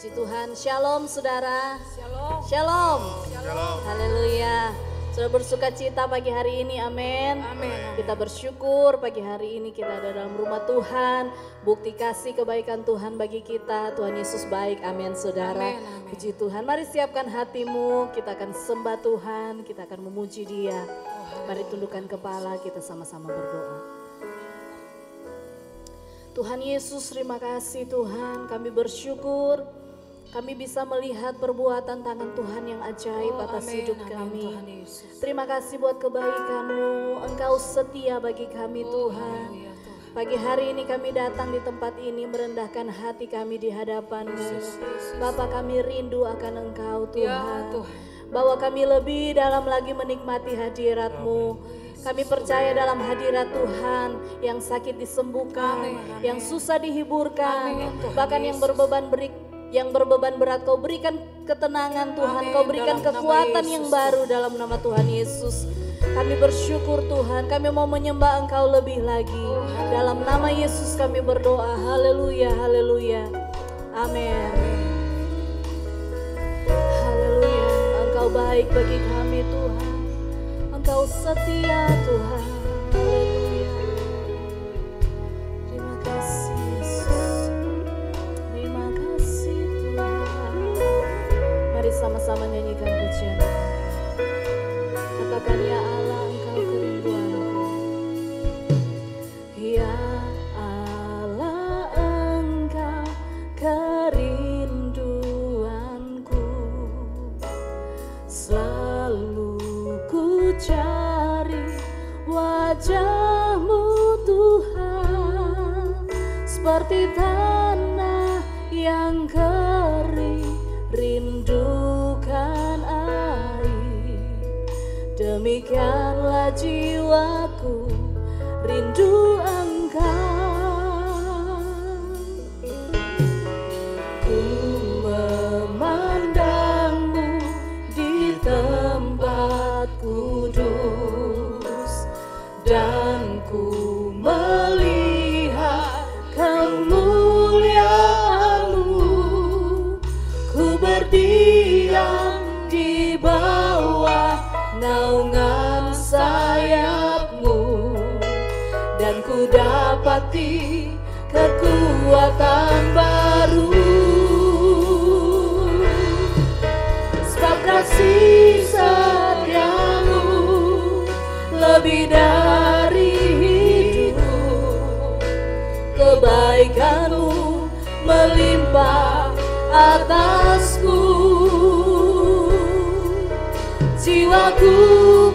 Puji Tuhan, shalom saudara. Shalom. Shalom. Shalom. Haleluya. Sudah bersuka cita pagi hari ini, amin. Amin. Kita bersyukur pagi hari ini kita ada dalam rumah Tuhan. Bukti kasih kebaikan Tuhan bagi kita. Tuhan Yesus baik, amin saudara. Amin, amin. Puji Tuhan, mari siapkan hatimu. Kita akan sembah Tuhan, kita akan memuji Dia. Mari tundukkan kepala, kita sama-sama berdoa. Tuhan Yesus, terima kasih Tuhan, kami bersyukur kami bisa melihat perbuatan tangan Tuhan yang ajaib atas hidup kami. Terima kasih buat kebaikan-Mu, Engkau setia bagi kami Tuhan. Pagi hari ini kami datang di tempat ini merendahkan hati kami di hadapan-Mu. Bapa, kami rindu akan Engkau Tuhan. Bawa kami lebih dalam lagi menikmati hadirat-Mu. Kami percaya dalam hadirat Tuhan, yang sakit disembuhkan, yang susah dihiburkan, bahkan yang berbeban berat Kau berikan ketenangan Tuhan, Kau berikan kekuatan yang baru dalam nama Tuhan Yesus. Kami bersyukur Tuhan, kami mau menyembah Engkau lebih lagi. Dalam nama Yesus kami berdoa, haleluya, haleluya, amin. Haleluya, Engkau baik bagi kami Tuhan. Engkau setia Tuhan, haleluya. Terima kasih Yesus, terima kasih Tuhan. Mari sama-sama nyanyikan pujian. Katakan ya Allah, Engkau kerinduanku. Ya Allah, Engkau kerinduanku. Selalu cari wajah-Mu Tuhan, seperti tanah yang kering rindukan air. Demikianlah jiwaku rindu Engkau. Ku memandang-Mu di tempat kudus, dan ku melihat kemuliaan-Mu. Ku berdiam di bawah naungan sayap-Mu, dan ku dapati kekuatan baru. Sebab kasih setia-Mu lebih dari hidup, kebaikan-Mu melimpah atasku. Jiwaku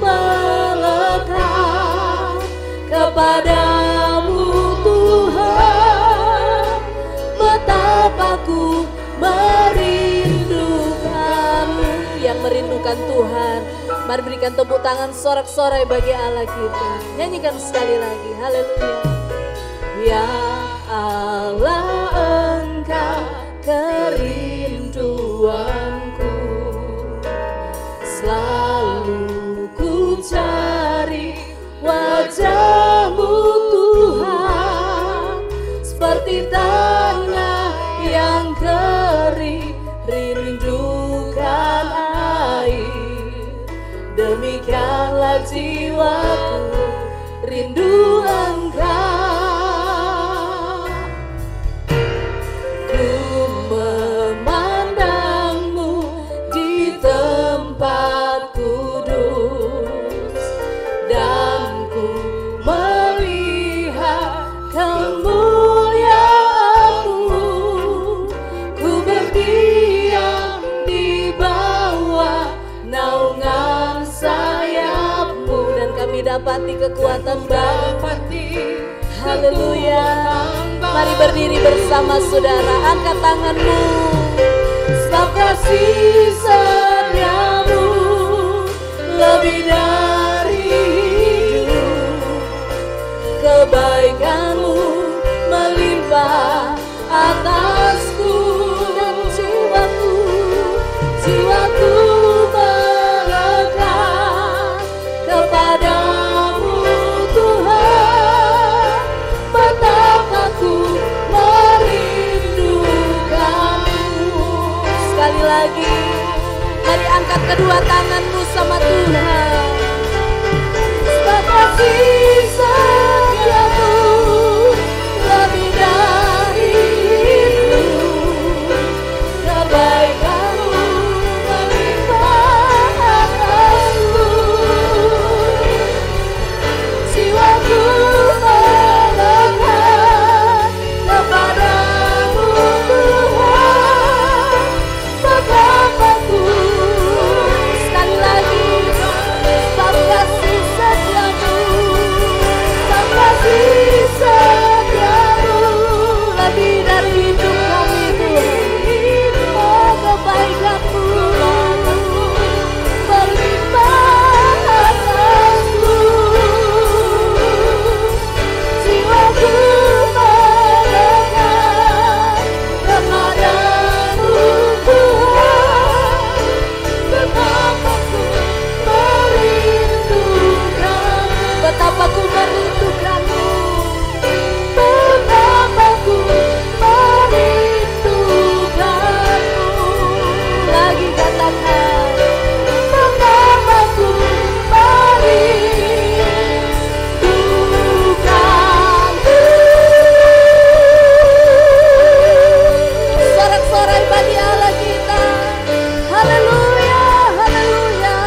melekat kepadamu Tuhan, betapa ku merindukan-Mu. Yang merindukan Tuhan, mari berikan tepuk tangan sorak-sorai bagi Allah kita. Nyanyikan sekali lagi, haleluya. Ya Allah, Engkau kerinduanku. Selalu ku cari wajah-Mu Tuhan, seperti tanah yang kering rindukan air. Demikianlah jiwaku rindu Engkau. Ku memandang-Mu di tempat kudus, dan ku melihat kemuliaan-Mu. Ku berdiam di bawah naungan sayap-Mu, dan kami dapati kekuatan baru. Haleluya. Mari berdiri bersama saudara, angkat tanganmu. Sebab kasih setia-Mu lebih dari hidup, kebaikan-Mu melimpah atasku. Dan jiwaku melekat kepadamu Tuhan, betapa ku merindukan-Mu. kedua tanganmu sama Tuhan. Sebab kasih setiamu lebih dari itu, kebaikanmu melimpah atasku. Jiwaku melekat kepadamu Tuhan, betapapun. Sekali lagi, sebab kasih setiamu, sebab kasih setiamu lebih dari hidup kami Tuhan. Oh, kebaikanmu berlimpah atasku. Jiwaku melekat kepadamu Tuhan, betapa ku merindukan, betapa ku merindukanmu, betapa ku merindukanmu. Lagi katakan, betapa ku merindukanmu. Sorak-sorai bagi Allah kita. Haleluya, haleluya.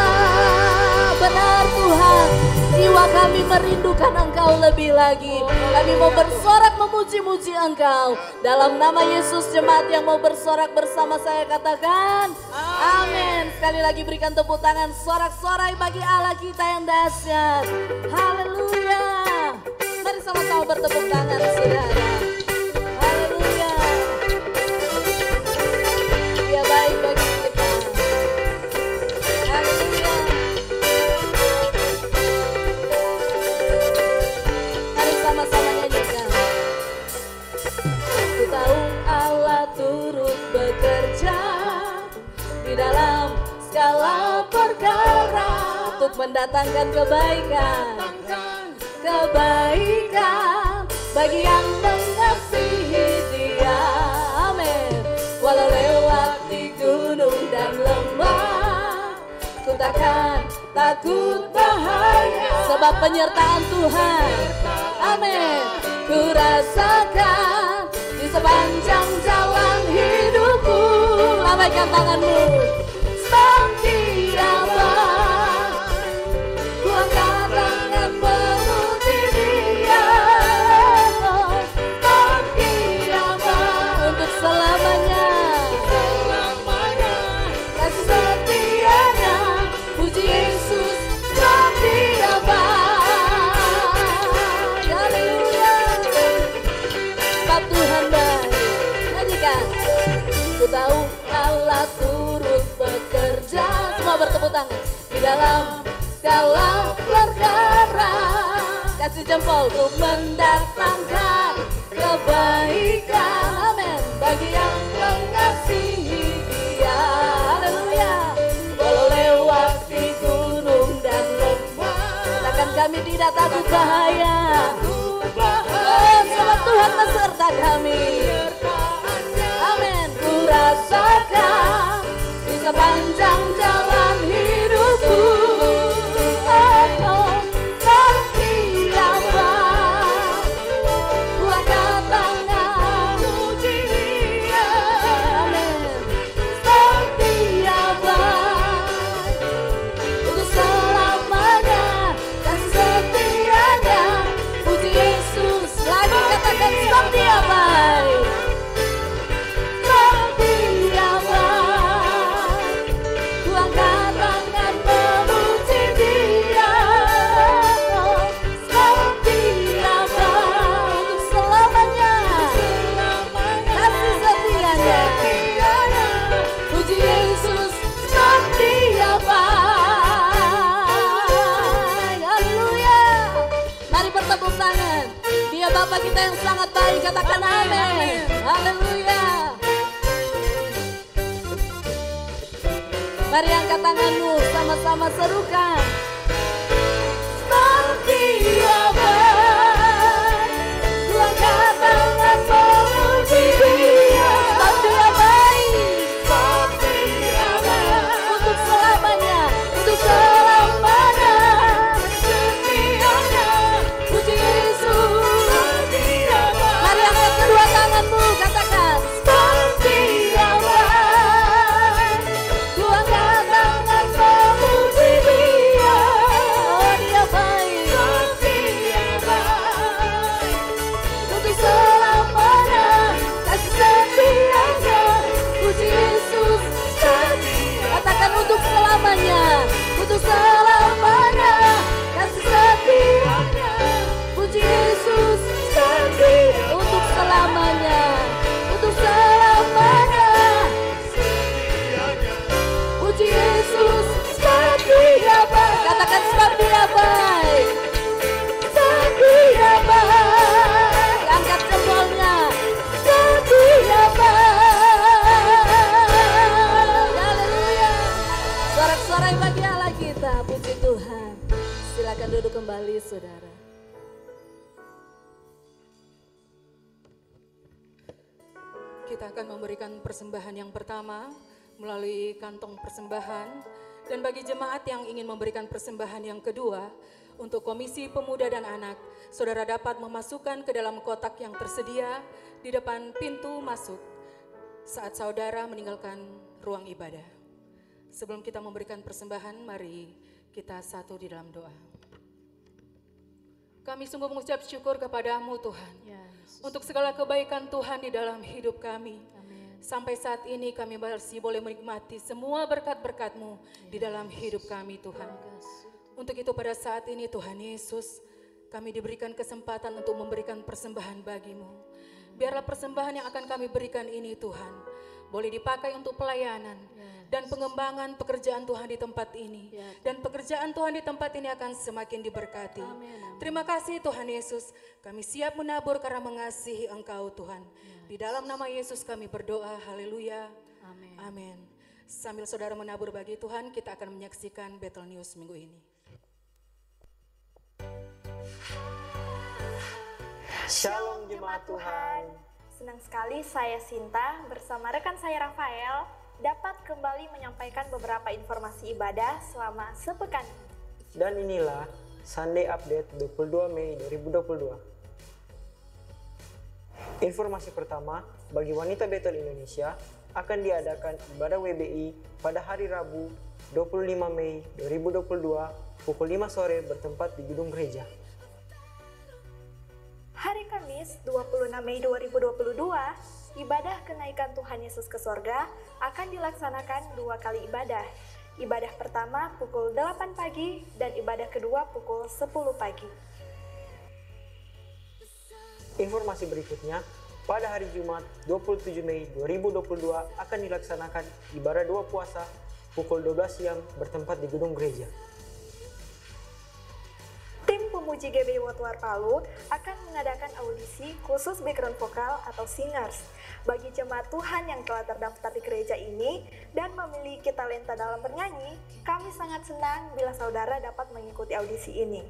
Benar Tuhan, jiwa kami merindukan Engkau lebih lagi. Kami mau bersorak memuji-muji Engkau. Dalam nama Yesus, jemaat yang mau bersorak bersama saya katakan amin. Sekali lagi berikan tepuk tangan sorak-sorai bagi Allah kita yang dahsyat. Haleluya. Mari sama-sama bertepuk tangan saudara. Haleluya. Dia baik bagi kita. Haleluya. Mari sama-sama nyanyikan. Ku tahu Allah turut bekerja di dalam segala perkara untuk mendatangkan kebaikan, kebaikan bagi yang mengasihi Dia. Amin. Walau lewat di gunung dan lembah, ku takkan takut bahaya, sebab penyertaan Tuhan. Amin. Ku rasakan di sepanjang jalan hidupku. Lambaikan tanganmu. Sebab Dia baik, ku angkat tangan memuji Dia. Sebab Dia baik untuk selamanya, kasih setianya. Puji Yesus, sebab Dia baik. Haleluya. Sebab Tuhan baik. Nyanyikan. Ku tahu Allah turut bekerja. Semua bertepuk tangan. Di dalam segala perkara, kasih jempol untuk mendatangkan kebaikan. Amin. Bagi yang mengasihi Dia. Haleluya. Walau lewat di gunung dan lembah, takkan kami tidak takut bahaya. Oh, sebab Tuhan beserta kami. Amin. Ku rasakan di sepanjang jalan hidupku. Oh, Dia baik. Ku angkat tangan puji Dia. Amin. Sebab Dia baik untuk selamanya, kasih setianya. Puji Yesus. Lagi katakan sebab Dia baik. Sebab Dia baik. Ku angkat tangan memuji Dia. Sebab Dia baik untuk selamanya, kasih setianya. Puji Yesus. Sebab Dia baik. Haleluya. Mari bertepuk tangan. Dia Bapa kita yang sangat baik. Katakan amin. Haleluya. Mari angkat tanganmu, sama-sama serukan. Sebab Dia baik, ku angkat tangan memuji Dia. Sebab Dia baik, sebab Dia baik untuk selamanya. Silakan duduk kembali, saudara. Kita akan memberikan persembahan yang pertama melalui kantong persembahan, dan bagi jemaat yang ingin memberikan persembahan yang kedua untuk Komisi Pemuda dan Anak, saudara dapat memasukkan ke dalam kotak yang tersedia di depan pintu masuk saat saudara meninggalkan ruang ibadah. Sebelum kita memberikan persembahan, mari kita satu di dalam doa. Kami sungguh mengucap syukur kepadamu Tuhan, untuk segala kebaikan Tuhan di dalam hidup kami. Sampai saat ini kami masih boleh menikmati semua berkat-berkat-Mu di dalam hidup kami Tuhan. Untuk itu pada saat ini Tuhan Yesus, kami diberikan kesempatan untuk memberikan persembahan bagi-Mu. Biarlah persembahan yang akan kami berikan ini Tuhan, boleh dipakai untuk pelayanan dan pengembangan pekerjaan Tuhan di tempat ini. Dan pekerjaan Tuhan di tempat ini akan semakin diberkati. Terima kasih Tuhan Yesus, kami siap menabur karena mengasihi Engkau Tuhan. Di dalam nama Yesus kami berdoa, haleluya, amin. Sambil saudara menabur bagi Tuhan, kita akan menyaksikan Battle News minggu ini. Shalom jemaat Tuhan. Senang sekali saya Sinta bersama rekan saya Rafael dapat kembali menyampaikan beberapa informasi ibadah selama sepekan. Dan inilah Sunday Update 22 Mei 2022. Informasi pertama, bagi wanita Betel Indonesia akan diadakan ibadah WBI pada hari Rabu 25 Mei 2022 pukul 5 sore bertempat di gedung gereja. Hari Kamis 26 Mei 2022, ibadah kenaikan Tuhan Yesus ke sorga akan dilaksanakan 2 kali ibadah. Ibadah pertama pukul 8 pagi dan ibadah kedua pukul 10 pagi. Informasi berikutnya, pada hari Jumat 27 Mei 2022 akan dilaksanakan ibadah 2 puasa pukul 12 siang bertempat di gedung gereja. Tim pemuji GBI Wotuar Palu akan mengadakan audisi khusus background vokal atau singers bagi jemaat Tuhan yang telah terdaftar di gereja ini dan memiliki talenta dalam bernyanyi. Kami sangat senang bila saudara dapat mengikuti audisi ini.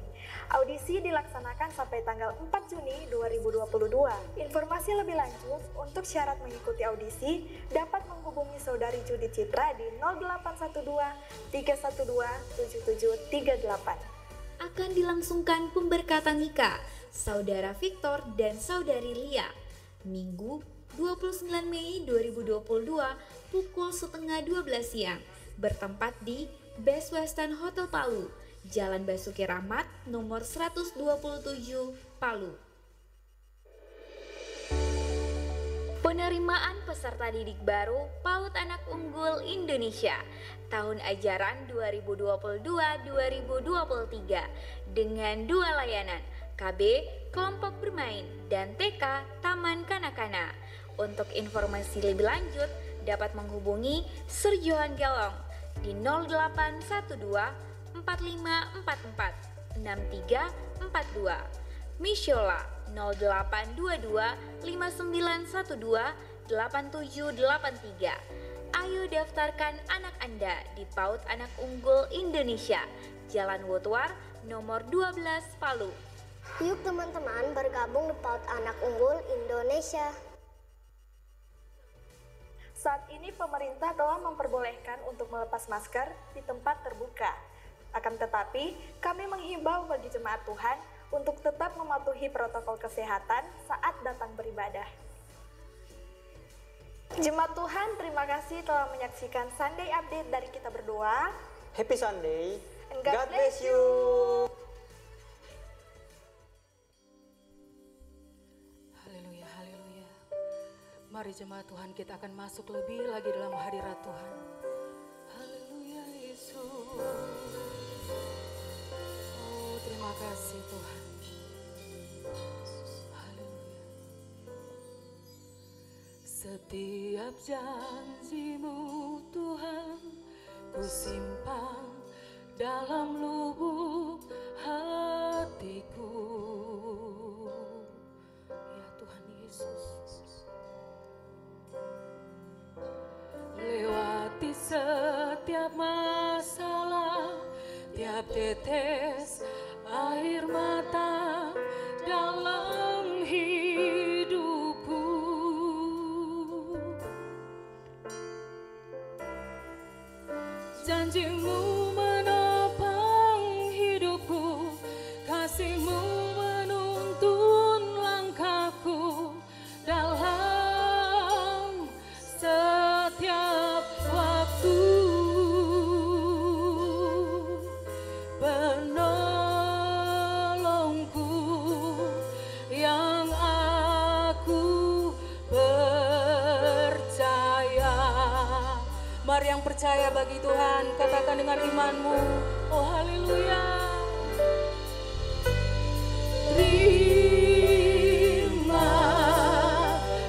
Audisi dilaksanakan sampai tanggal 4 Juni 2022. Informasi lebih lanjut untuk syarat mengikuti audisi dapat menghubungi saudari Judith Citra di 0812 312 7738. Akan dilangsungkan pemberkatan nikah Saudara Victor dan Saudari Lia Minggu 29 Mei 2022 pukul setengah 12 siang bertempat di Best Western Hotel Palu, Jalan Basuki Rahmat nomor 127 Palu. Penerimaan peserta didik baru PAUD Anak Unggul Indonesia tahun ajaran 2022-2023 dengan 2 layanan KB Kelompok Bermain dan TK Taman Kanak-Kanak. Untuk informasi lebih lanjut dapat menghubungi Sir Johan Gelong di 0812 4544 6342, Mishola 0822 5912 8783. Ayo daftarkan anak Anda di PAUD Anak Unggul Indonesia, Jalan Wotuar nomor 12 Palu. Yuk teman-teman bergabung di PAUD Anak Unggul Indonesia. Saat ini pemerintah telah memperbolehkan untuk melepas masker di tempat terbuka. Akan tetapi, kami menghimbau bagi jemaat Tuhan untuk tetap mematuhi protokol kesehatan saat datang beribadah. Jemaat Tuhan, terima kasih telah menyaksikan Sunday Update dari Kita Berdoa. Happy Sunday, And God bless you. Haleluya, haleluya. Mari jemaat Tuhan, kita akan masuk lebih lagi dalam hadirat Tuhan. Haleluya Yesus. Oh, terima kasih Tuhan. Haleluya. Setiap janji-Mu Tuhan, ku simpan dalam lubuk hatiku. Ya Tuhan Yesus. Lewati setiap masalah, tiap setetes air mata dalam hidupku. Janjimu menopang hidupku, kasihmu menuntun langkahku dalam setiap waktu. Penolongku yang aku percaya. Mari yang percaya bagi Tuhan, katakan dengan imanmu, oh haleluya. Terima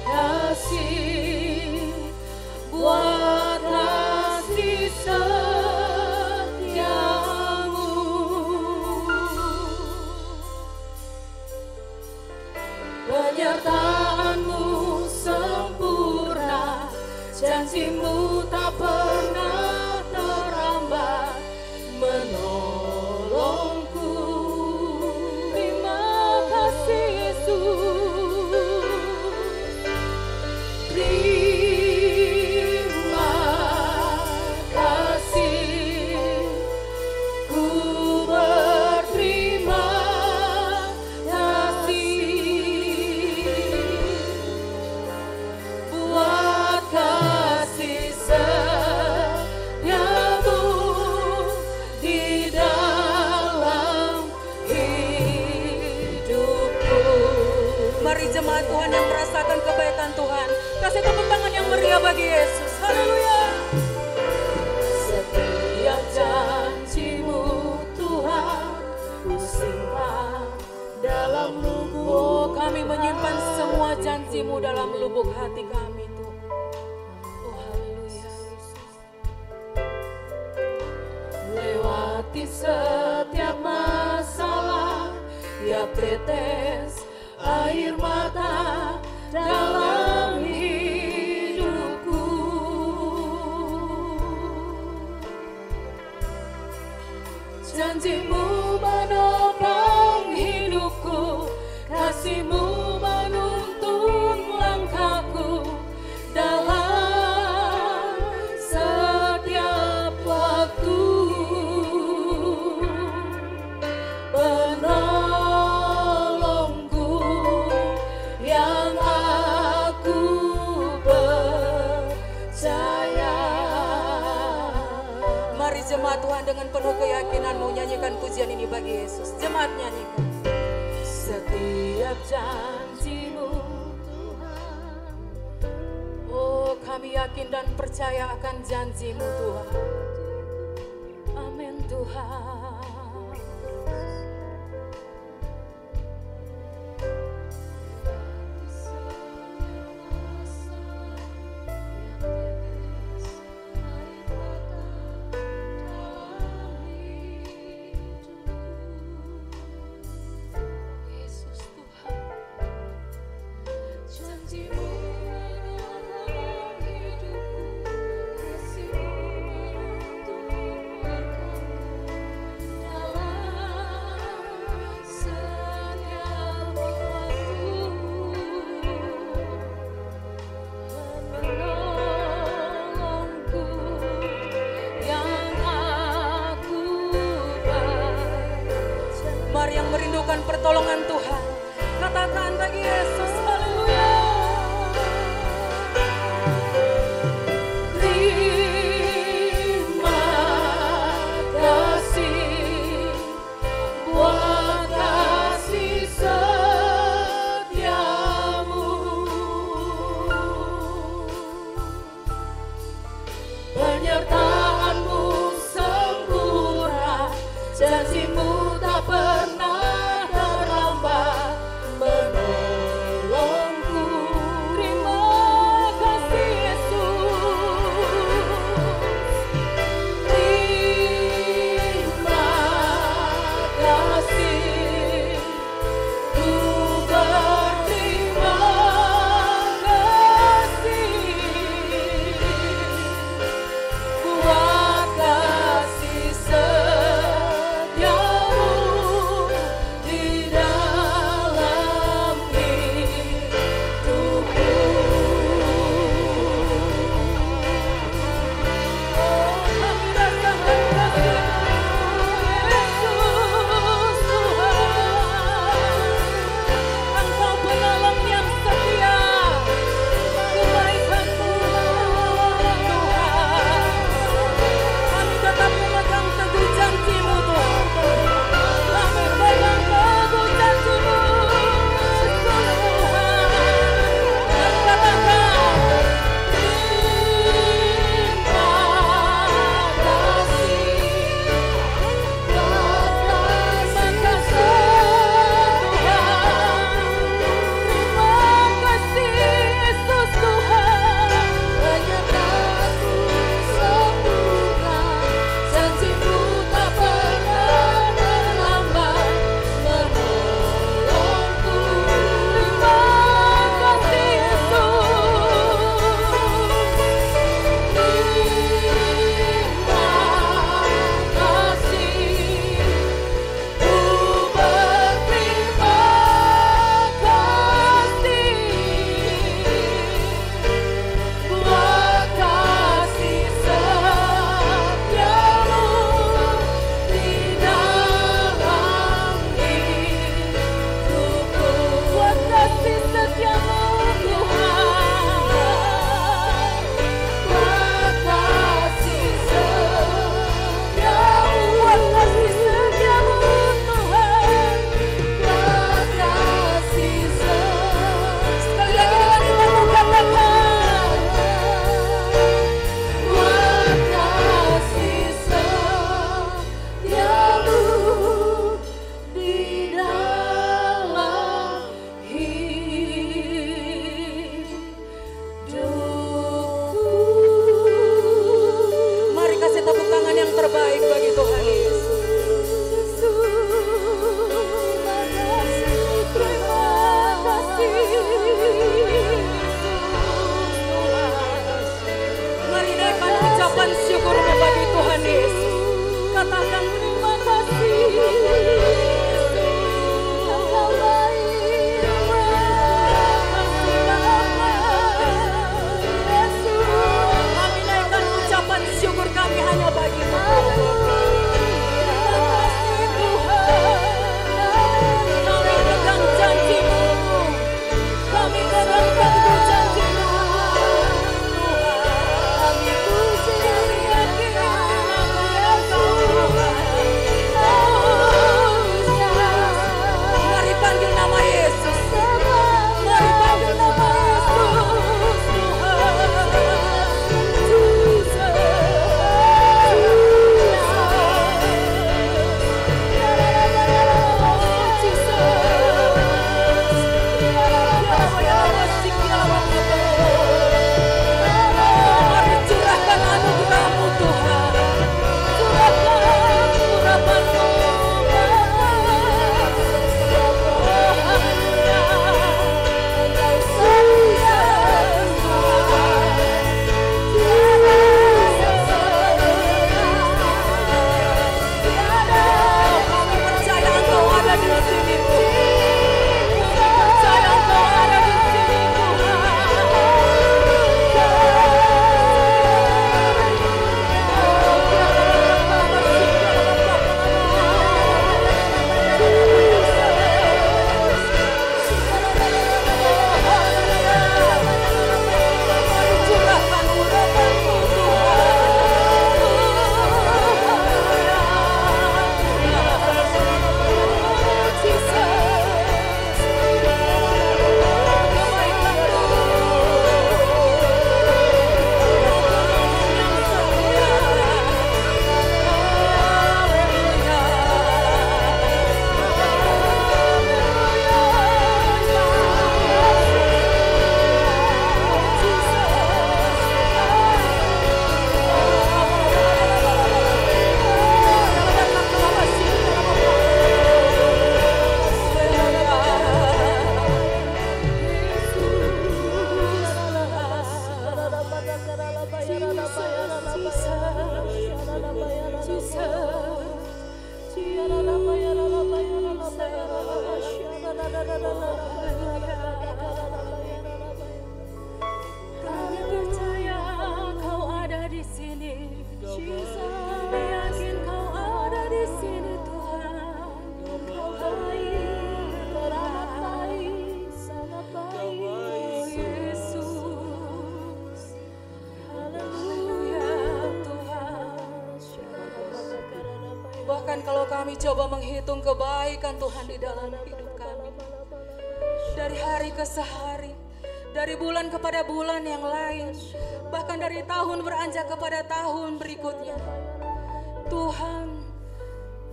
kasih buat kasih setiamu. Penyertaanmu sempurna, janjimu tak pernah terlambat menolongku. Terima kasih Yesus. Terima kasih, ku berterima kasih buat kasih setiamu di dalam hidupku. Mari jemaat Tuhan yang merasakan kebaikan Tuhan, kasih tepuk tangan yang meriah bagi Yesus. Haleluya. Setiap janjimu Tuhan ku simpan dalam lubuk. Oh, kami menyimpan semua janjimu dalam lubuk hati kami Tuhan. Oh haleluya Yesus. Lewati setiap masalah, tiap tetes air mata dalam hidupku. Janjimu menopang hidupku, kasihmu menuntun langkahku dalam setiap waktu. Penolongku yang aku percaya. Mari jemaat Tuhan dengan penuh keyakinan mau nyanyikan pujian ini bagi Yesus. Jemaat nyanyikan. Setiap janjimu Tuhan, oh kami yakin dan percaya akan janjimu Tuhan. Amin Tuhan. Pertolongan Tuhan, katakan bagi Yesus, haleluya. Terima kasih buat kasih setiamu. Penyertaanmu sempurna, janjimu tak pernah terlambat mencoba menghitung kebaikan Tuhan di dalam hidup kami. Dari hari ke sehari, dari bulan kepada bulan yang lain, bahkan dari tahun beranjak kepada tahun berikutnya. Tuhan,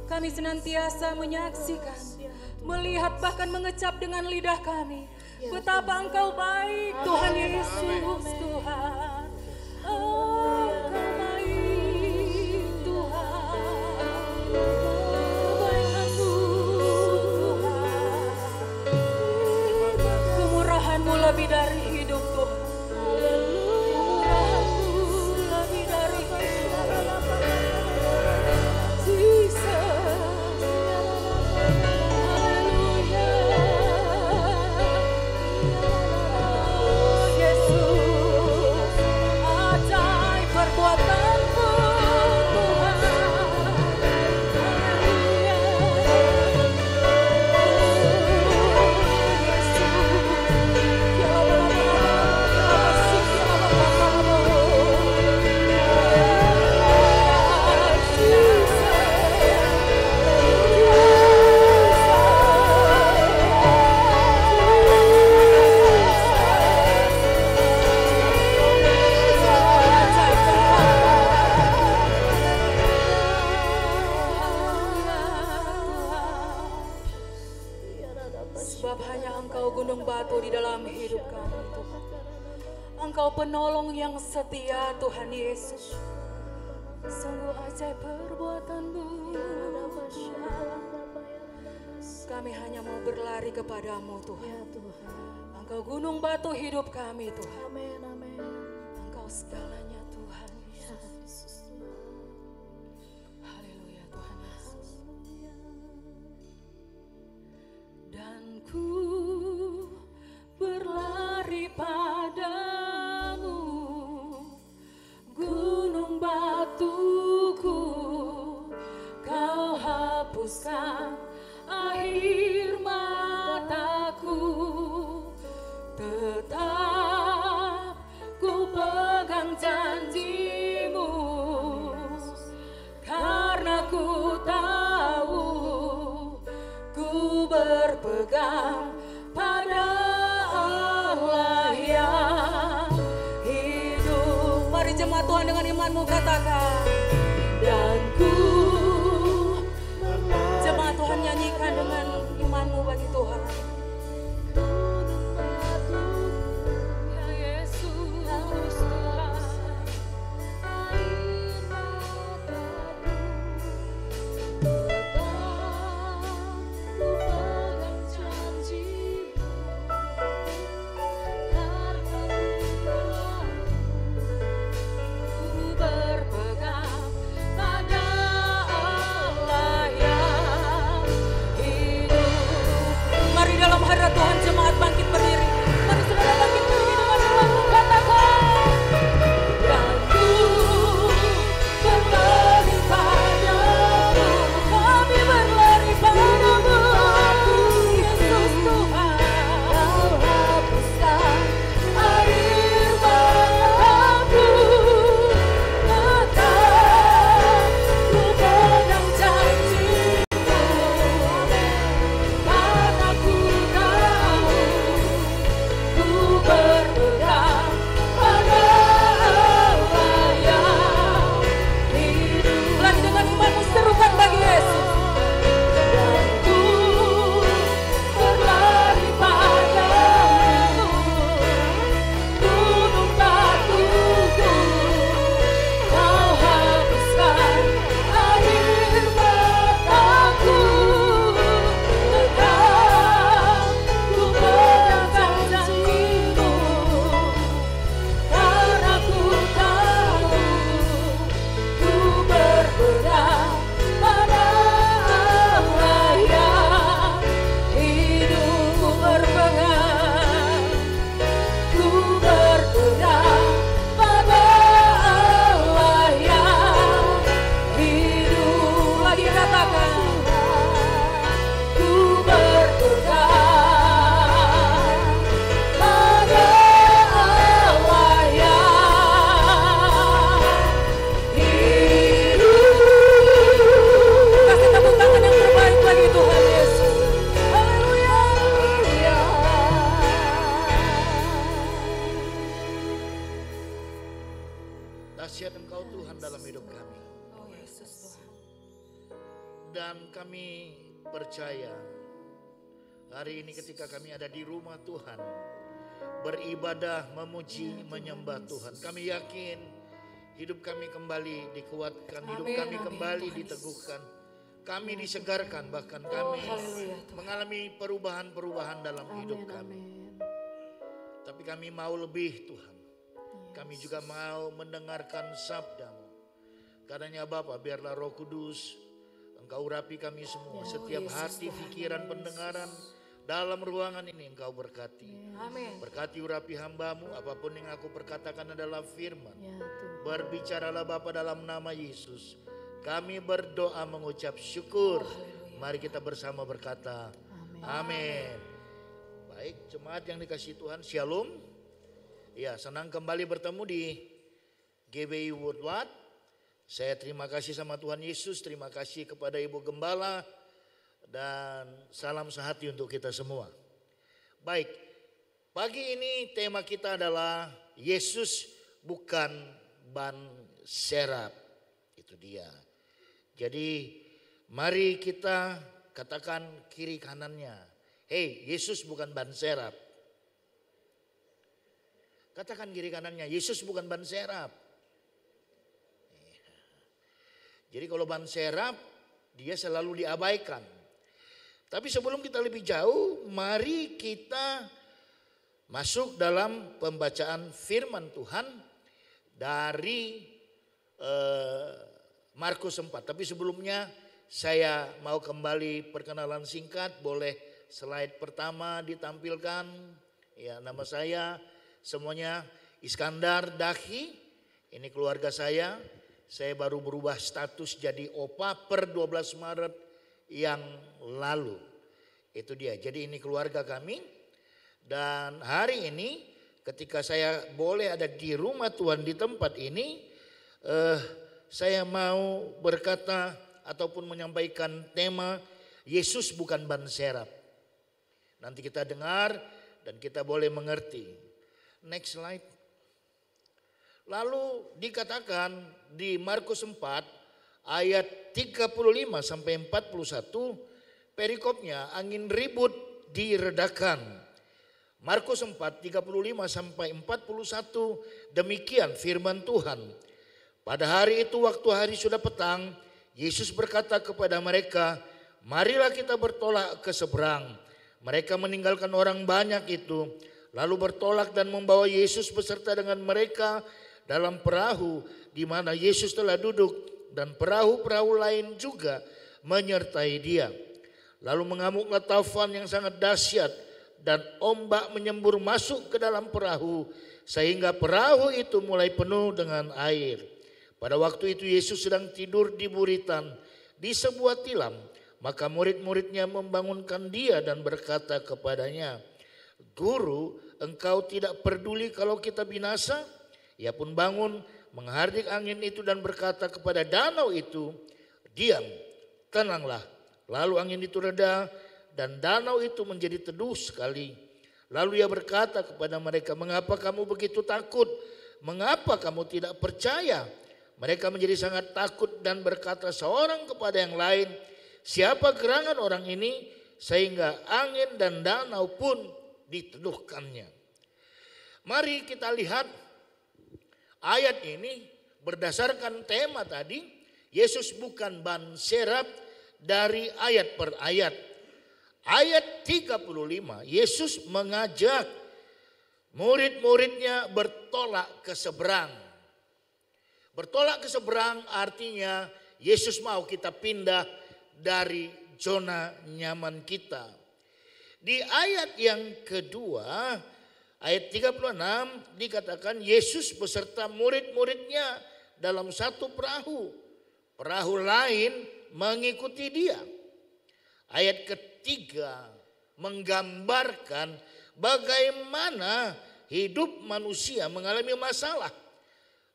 kami senantiasa menyaksikan, melihat bahkan mengecap dengan lidah kami betapa Engkau baik, Tuhan Yesus, Tuhan. Oh, Engkau baik, Tuhan. Kebaikan-Mu, Tuhan. Kemurahan-Mu lebih dari hidup, Tuhan. Kemurahan-Mu lebih dari hidup. Jesus. Sebab hanya Engkau gunung batu di dalam hidup kami, Tuhan. Engkau penolong yang setia, Tuhan Yesus. Sungguh ajaib perbuatan-Mu. Kami hanya mau berlari kepadamu, Tuhan. Engkau gunung batu hidup kami, Tuhan. Amin, amin. Engkau segalanya, Tuhan Yesus. Haleluya, Tuhan Yesus. Dan ku berlari padamu, gunung batuku, Kau hapuskan air mataku. Tetap ku pegang janji-Mu, karena ku tahu ku berpegang pada Allah yang hidup. Mari jemaat Tuhan dengan imanmu katakan. Dan ku, jemaat Tuhan nyanyikan dengan imanmu bagi Tuhan. Ya Yesus Tuhan. Berpegang Dan kami percaya hari ini ketika kami ada di rumah Tuhan, beribadah, memuji, menyembah Tuhan, kami yakin hidup kami kembali dikuatkan, hidup kami kembali diteguhkan, kami disegarkan, bahkan kami mengalami perubahan-perubahan dalam hidup kami. Tapi kami mau lebih Tuhan, kami juga mau mendengarkan sabda-Mu. Karenanya Bapa, biarlah Roh Kudus Engkau urapi kami semua, setiap hati, pikiran, pendengaran dalam ruangan ini Engkau berkati. Amin. Berkati urapi hamba-Mu, apapun yang aku perkatakan adalah firman. Berbicaralah Bapa dalam nama Yesus. Kami berdoa mengucap syukur. Mari kita bersama berkata amin. Baik, jemaat yang dikasihi Tuhan, shalom. Ya, senang kembali bertemu di GBI Worldwide. Saya terima kasih sama Tuhan Yesus, terima kasih kepada Ibu Gembala, dan salam sehati untuk kita semua. Baik, pagi ini tema kita adalah Yesus bukan ban serap. Itu dia. Jadi mari kita katakan kiri kanannya, hey, Yesus bukan ban serap. Katakan kiri kanannya, Yesus bukan ban serap. Jadi kalau ban serap dia selalu diabaikan. Tapi sebelum kita lebih jauh, mari kita masuk dalam pembacaan firman Tuhan dari Markus 4. Tapi sebelumnya saya mau kembali perkenalan singkat. Boleh slide pertama ditampilkan. Ya, nama saya semuanya Iskandar Dahi. Ini keluarga saya. Saya baru berubah status jadi OPA per 12 Maret yang lalu. Itu dia. Jadi ini keluarga kami. Dan hari ini ketika saya boleh ada di rumah Tuhan di tempat ini, saya mau berkata ataupun menyampaikan tema Yesus bukan ban serap. Nanti kita dengar dan kita boleh mengerti. Next slide. Lalu dikatakan di Markus 4 ayat 35 sampai 41, perikopnya angin ribut diredakan. Markus 4 35 sampai 41, demikian firman Tuhan. Pada hari itu waktu hari sudah petang, Yesus berkata kepada mereka, marilah kita bertolak ke seberang. Mereka meninggalkan orang banyak itu, lalu bertolak dan membawa Yesus beserta dengan mereka dalam perahu di mana Yesus telah duduk, dan perahu-perahu lain juga menyertai dia. Lalu mengamuklah taufan yang sangat dahsyat dan ombak menyembur masuk ke dalam perahu sehingga perahu itu mulai penuh dengan air. Pada waktu itu Yesus sedang tidur di buritan di sebuah tilam. Maka murid-muridnya membangunkan dia dan berkata kepadanya, Guru, engkau tidak peduli kalau kita binasa? Ia pun bangun, menghardik angin itu dan berkata kepada danau itu, diam, tenanglah. Lalu angin itu reda dan danau itu menjadi teduh sekali. Lalu ia berkata kepada mereka, mengapa kamu begitu takut? Mengapa kamu tidak percaya? Mereka menjadi sangat takut dan berkata seorang kepada yang lain, siapa gerangan orang ini sehingga angin dan danau pun diteduhkannya. Mari kita lihat ayat ini berdasarkan tema tadi, Yesus bukan ban serap, dari ayat per ayat. Ayat 35, Yesus mengajak murid-muridnya bertolak ke seberang. Bertolak ke seberang artinya Yesus mau kita pindah dari zona nyaman kita. Di ayat yang kedua, ayat 36 dikatakan Yesus beserta murid-muridnya dalam satu perahu. Perahu lain mengikuti dia. Ayat ketiga menggambarkan bagaimana hidup manusia mengalami masalah.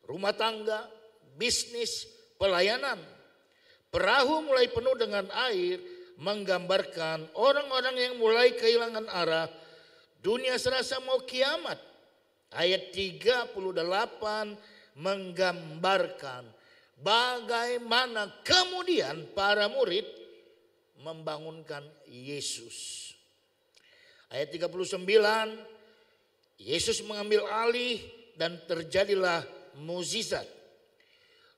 Rumah tangga, bisnis, pelayanan. Perahu mulai penuh dengan air menggambarkan orang-orang yang mulai kehilangan arah. Dunia serasa mau kiamat. Ayat 38 menggambarkan bagaimana kemudian para murid membangunkan Yesus. Ayat 39, Yesus mengambil alih dan terjadilah mukjizat.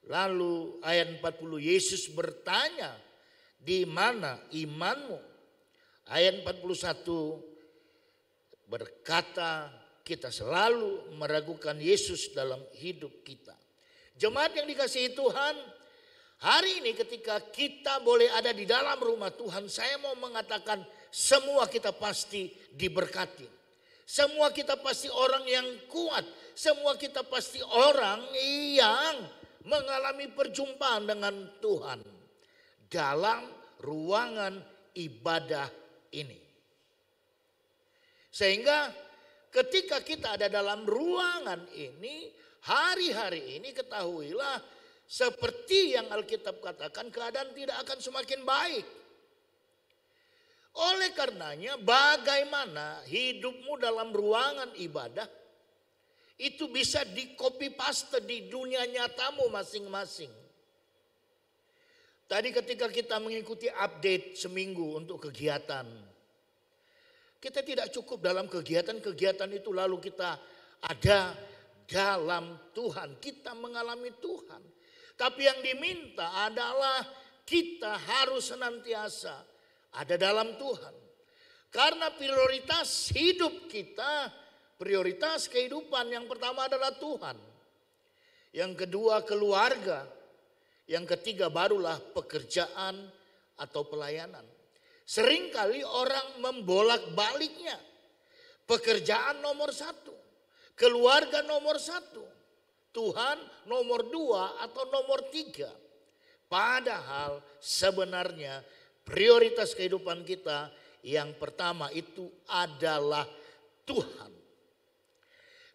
Lalu ayat 40, Yesus bertanya, di mana imanmu? Ayat 41 berkata, kita selalu meragukan Yesus dalam hidup kita. Jemaat yang dikasihi Tuhan, hari ini ketika kita boleh ada di dalam rumah Tuhan, saya mau mengatakan semua kita pasti diberkati. Semua kita pasti orang yang kuat. Semua kita pasti orang yang mengalami perjumpaan dengan Tuhan dalam ruangan ibadah ini. Sehingga ketika kita ada dalam ruangan ini, hari-hari ini ketahuilah seperti yang Alkitab katakan, keadaan tidak akan semakin baik. Oleh karenanya bagaimana hidupmu dalam ruangan ibadah itu bisa di copy paste di dunia nyatamu masing-masing. Tadi ketika kita mengikuti update seminggu untuk kegiatan, kita tidak cukup dalam kegiatan-kegiatan itu lalu kita ada dalam Tuhan, kita mengalami Tuhan. Tapi yang diminta adalah kita harus senantiasa ada dalam Tuhan. Karena prioritas hidup kita, prioritas kehidupan yang pertama adalah Tuhan. Yang kedua keluarga. Yang ketiga barulah pekerjaan atau pelayanan. Seringkali orang membolak-baliknya. Pekerjaan nomor 1. Keluarga nomor 1. Tuhan nomor 2 atau nomor 3. Padahal sebenarnya prioritas kehidupan kita yang pertama itu adalah Tuhan.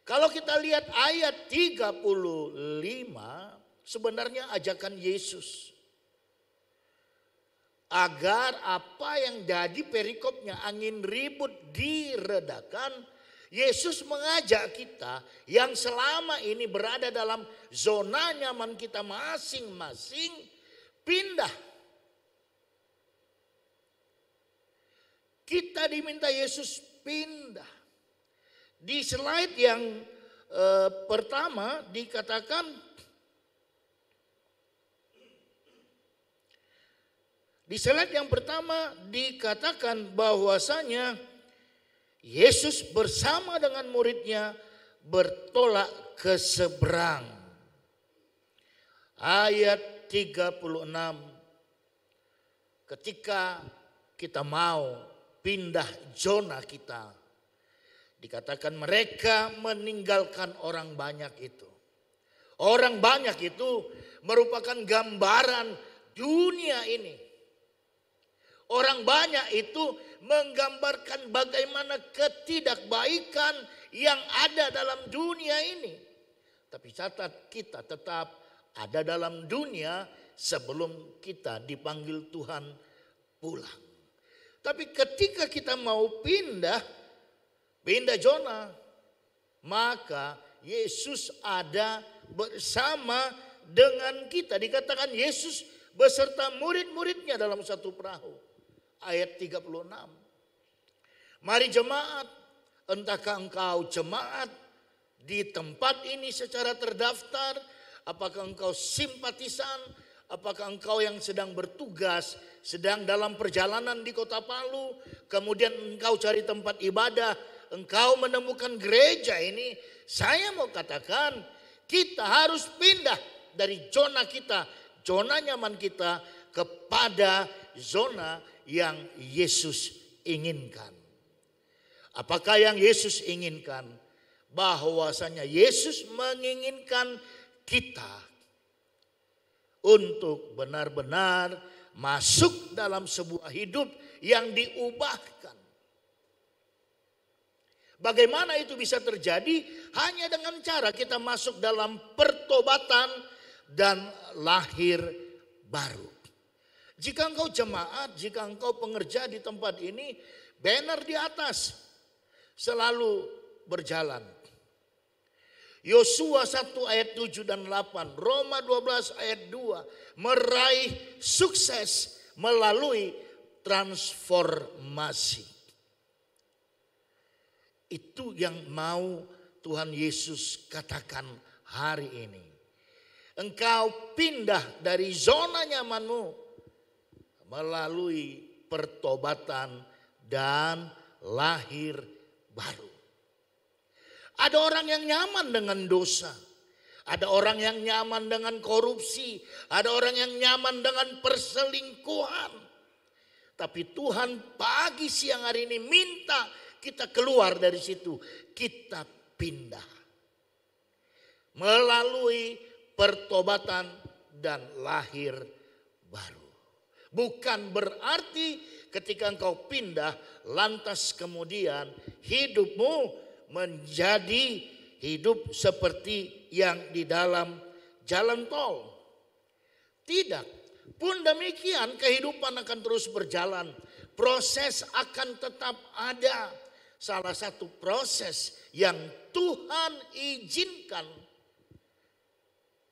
Kalau kita lihat ayat 35, sebenarnya ajakan Yesus. Agar apa yang jadi perikopnya, angin ribut diredakan, Yesus mengajak kita yang selama ini berada dalam zona nyaman kita masing-masing, pindah. Kita diminta Yesus pindah. Di slide yang pertama dikatakan, di slide yang pertama dikatakan bahwasanya Yesus bersama dengan muridnya bertolak ke seberang. Ayat 36, ketika kita mau pindah zona kita, dikatakan mereka meninggalkan orang banyak itu. Orang banyak itu merupakan gambaran dunia ini. Orang banyak itu menggambarkan bagaimana ketidakbaikan yang ada dalam dunia ini. Tapi catat, kita tetap ada dalam dunia sebelum kita dipanggil Tuhan pulang. Tapi ketika kita mau pindah zona, maka Yesus ada bersama dengan kita. Dikatakan Yesus beserta murid-muridnya dalam satu perahu. Ayat 36. Mari jemaat, entahkah engkau jemaat di tempat ini secara terdaftar, apakah engkau simpatisan, apakah engkau yang sedang bertugas, sedang dalam perjalanan di Kota Palu, kemudian engkau cari tempat ibadah, engkau menemukan gereja ini, saya mau katakan kita harus pindah dari zona kita, zona nyaman kita kepada zona yang Yesus inginkan. Apakah yang Yesus inginkan? Bahwasanya Yesus menginginkan kita untuk benar-benar masuk dalam sebuah hidup yang diubahkan. Bagaimana itu bisa terjadi? Hanya dengan cara kita masuk dalam pertobatan dan lahir baru. Jika engkau jemaat, jika engkau pengerja di tempat ini, banner di atas selalu berjalan. Yosua 1 ayat 7 dan 8, Roma 12 ayat 2, meraih sukses melalui transformasi. Itu yang mau Tuhan Yesus katakan hari ini. Engkau pindah dari zona nyamanmu melalui pertobatan dan lahir baru. Ada orang yang nyaman dengan dosa. Ada orang yang nyaman dengan korupsi. Ada orang yang nyaman dengan perselingkuhan. Tapi Tuhan pagi siang hari ini minta kita keluar dari situ. Kita pindah. Melalui pertobatan dan lahir baru. Bukan berarti ketika engkau pindah lantas kemudian hidupmu menjadi hidup seperti yang di dalam jalan tol. Tidak. Pun demikian kehidupan akan terus berjalan. Proses akan tetap ada. Salah satu proses yang Tuhan izinkan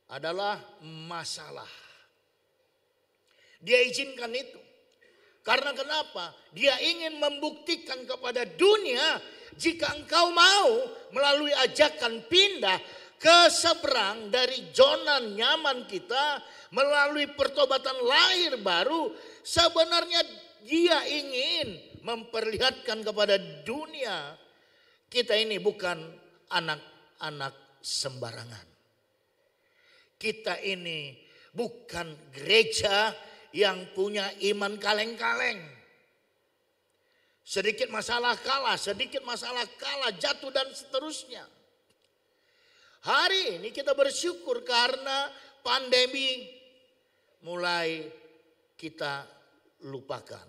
adalah masalah. Dia izinkan itu. Karena kenapa? Dia ingin membuktikan kepada dunia jika engkau mau melalui ajakan pindah ke seberang dari zona nyaman kita melalui pertobatan lahir baru, sebenarnya dia ingin memperlihatkan kepada dunia kita ini bukan anak-anak sembarangan. Kita ini bukan gereja yang punya iman kaleng-kaleng. Sedikit masalah kalah, jatuh dan seterusnya. Hari ini kita bersyukur karena pandemi mulai kita lupakan.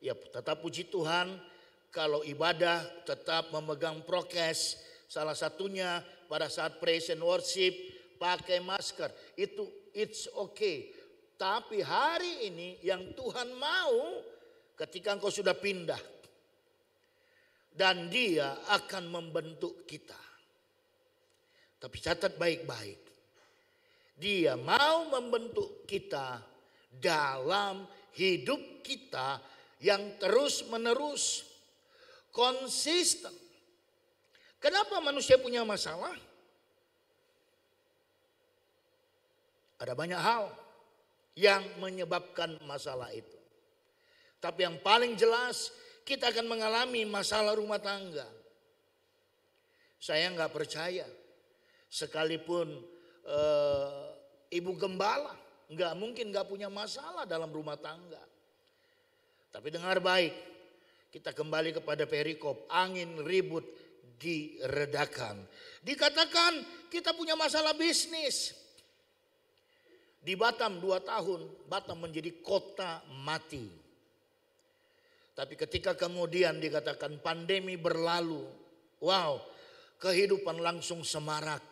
Ya tetap puji Tuhan kalau ibadah tetap memegang prokes. Salah satunya pada saat praise and worship pakai masker. Itu it's okay. Tapi hari ini yang Tuhan mau ketika engkau sudah pindah. Dan dia akan membentuk kita. Tapi catat baik-baik. Dia mau membentuk kita dalam hidup kita yang terus-menerus konsisten. Kenapa manusia punya masalah? Ada banyak hal yang menyebabkan masalah itu. Tapi yang paling jelas kita akan mengalami masalah rumah tangga. Saya nggak percaya. Sekalipun ibu gembala nggak mungkin nggak punya masalah dalam rumah tangga. Tapi dengar baik, kita kembali kepada perikop, angin ribut diredakan. Dikatakan kita punya masalah bisnis. Di Batam 2 tahun, Batam menjadi kota mati. Tapi ketika kemudian dikatakan pandemi berlalu, wow, kehidupan langsung semarak.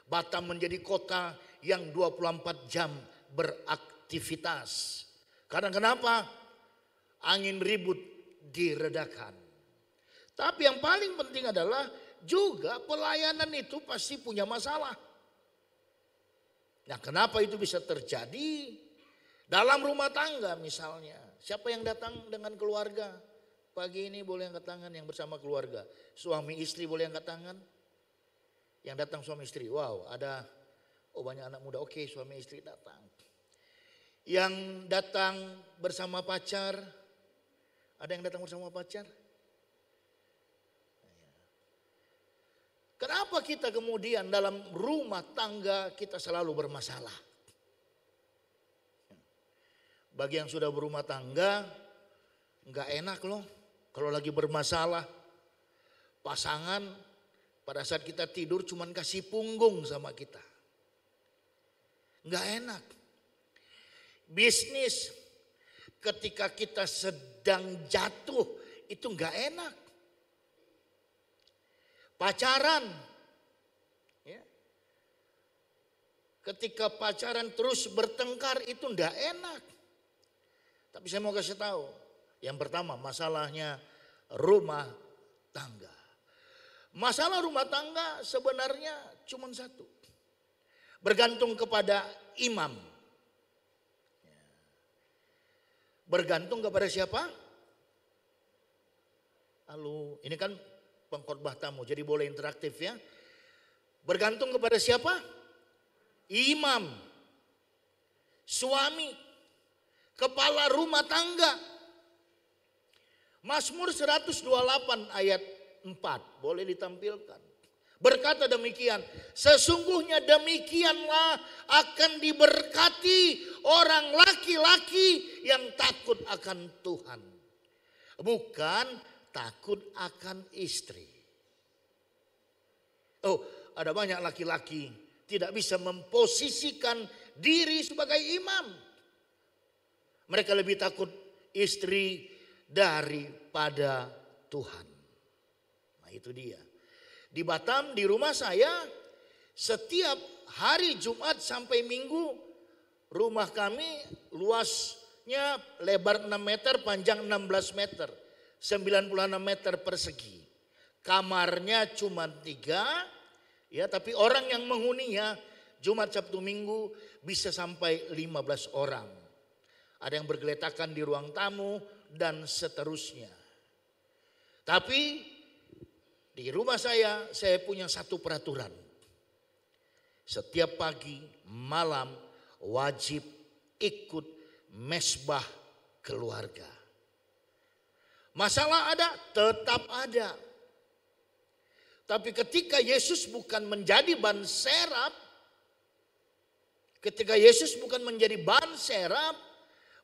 Batam menjadi kota yang 24 jam beraktivitas. Karena kenapa? Angin ribut diredakan. Tapi yang paling penting adalah juga pelayanan itu pasti punya masalah. Nah, kenapa itu bisa terjadi? Dalam rumah tangga misalnya. Siapa yang datang dengan keluarga? Pagi ini boleh angkat tangan yang bersama keluarga. Suami istri boleh angkat tangan? Yang datang suami istri. Wow, ada banyak anak muda. Oke, suami istri datang. Yang datang bersama pacar. Ada yang datang bersama pacar? Kenapa kita kemudian dalam rumah tangga kita selalu bermasalah? Bagi yang sudah berumah tangga, nggak enak loh kalau lagi bermasalah. Pasangan pada saat kita tidur cuman kasih punggung sama kita. Nggak enak. Bisnis ketika kita sedang jatuh itu nggak enak. Pacaran, ya. Ketika pacaran terus bertengkar itu nggak enak. Tapi saya mau kasih tahu, yang pertama masalahnya rumah tangga. Masalah rumah tangga sebenarnya cuma satu, bergantung kepada imam. Bergantung kepada siapa? Halo, ini kan pengkhotbah tamu, jadi boleh interaktif ya. Bergantung kepada siapa? Imam, suami, kepala rumah tangga. Mazmur 128 ayat 4, boleh ditampilkan. Berkata demikian, sesungguhnya demikianlah akan diberkati orang laki-laki yang takut akan Tuhan. Bukan takut akan istri. Oh, ada banyak laki-laki tidak bisa memposisikan diri sebagai imam. Mereka lebih takut istri daripada Tuhan. Nah itu dia. Di Batam, di rumah saya, setiap hari Jumat sampai Minggu, rumah kami luasnya lebar 6 meter, panjang 16 meter. 96 meter persegi. Kamarnya cuma 3, ya, tapi orang yang menghuninya Jumat, Sabtu, Minggu bisa sampai 15 orang. Ada yang bergeletakan di ruang tamu dan seterusnya. Tapi di rumah saya punya satu peraturan. Setiap pagi, malam wajib ikut mesbah keluarga. Masalah ada, tetap ada. Tapi ketika Yesus bukan menjadi ban serap,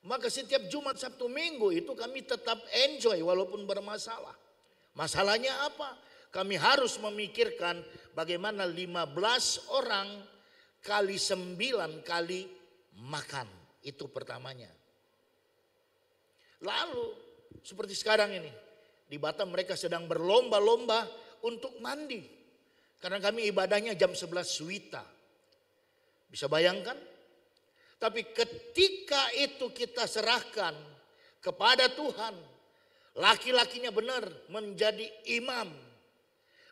maka setiap Jumat, Sabtu, Minggu itu kami tetap enjoy walaupun bermasalah. Masalahnya apa? Kami harus memikirkan bagaimana 15 orang kali 9 kali makan. Itu pertamanya. Lalu seperti sekarang ini. Di Batam mereka sedang berlomba-lomba untuk mandi. Karena kami ibadahnya jam 11 Wita. Bisa bayangkan? Tapi ketika itu kita serahkan kepada Tuhan. Laki-lakinya benar menjadi imam.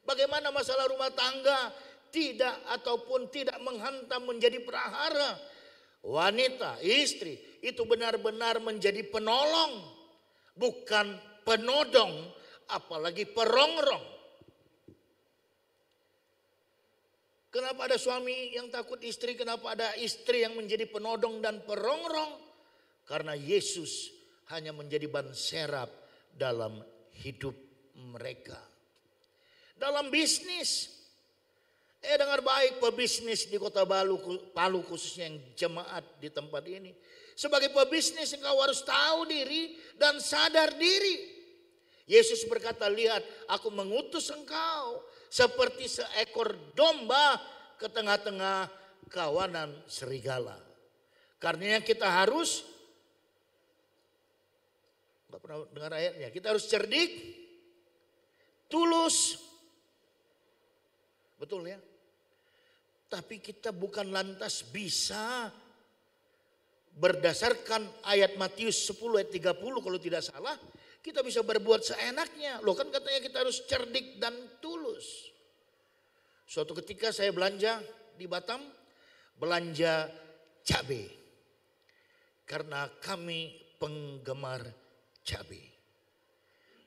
Bagaimana masalah rumah tangga tidak menghantam menjadi prahara. Wanita, istri itu benar-benar menjadi penolong. Bukan penodong, apalagi perongrong. Kenapa ada suami yang takut istri? Kenapa ada istri yang menjadi penodong dan perongrong? Karena Yesus hanya menjadi ban serap dalam hidup mereka. Dalam bisnis, dengar baik pebisnis di kota Palu khususnya yang jemaat di tempat ini. Sebagai pebisnis engkau harus tahu diri dan sadar diri. Yesus berkata, lihat aku mengutus engkau seperti seekor domba ke tengah-tengah kawanan serigala. Karenanya kita harus, nggak pernah dengar ayatnya, kita harus cerdik, tulus. Betul ya? Tapi kita bukan lantas bisa berdasarkan ayat Matius 10 ayat 30 kalau tidak salah. Kita bisa berbuat seenaknya. Loh kan katanya kita harus cerdik dan tulus. Suatu ketika saya belanja di Batam. Belanja cabai. Karena kami penggemar cabai.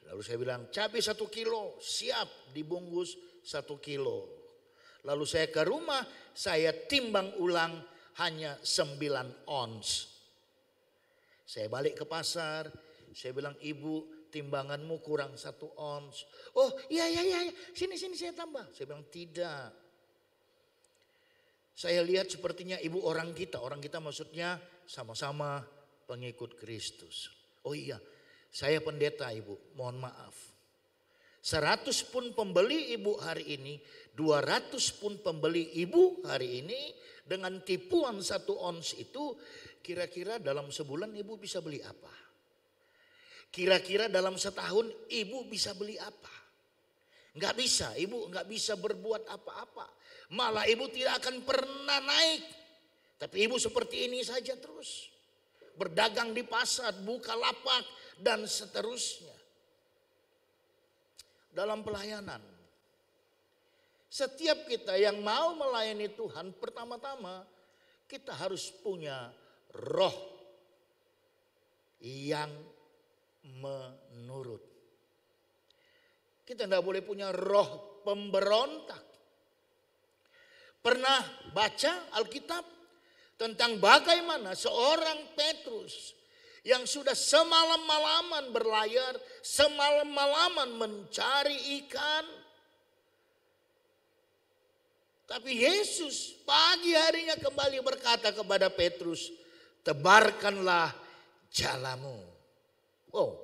Lalu saya bilang cabai 1 kilo siap dibungkus 1 kilo. Lalu saya ke rumah, saya timbang ulang hanya 9 ons. Saya balik ke pasar, saya bilang ibu timbanganmu kurang 1 ons. Oh iya, sini saya tambah. Saya bilang tidak. Saya lihat sepertinya ibu orang kita maksudnya sama-sama pengikut Kristus. Oh iya, saya pendeta ibu, mohon maaf. 100 pun pembeli ibu hari ini, 200 pun pembeli ibu hari ini, dengan tipuan 1 ons itu, kira-kira dalam sebulan ibu bisa beli apa? Kira-kira dalam setahun ibu bisa beli apa? Enggak bisa, ibu enggak bisa berbuat apa-apa. Malah ibu tidak akan pernah naik. Tapi ibu seperti ini saja terus. Berdagang di pasar, buka lapak dan seterusnya. Dalam pelayanan. Setiap kita yang mau melayani Tuhan, pertama-tama kita harus punya roh yang menurut. Kita tidak boleh punya roh pemberontak. Pernah baca Alkitab tentang bagaimana seorang Petrus yang sudah semalam-malaman berlayar, semalam-malaman mencari ikan. Tapi Yesus pagi harinya kembali berkata kepada Petrus, tebarkanlah jalamu. Oh,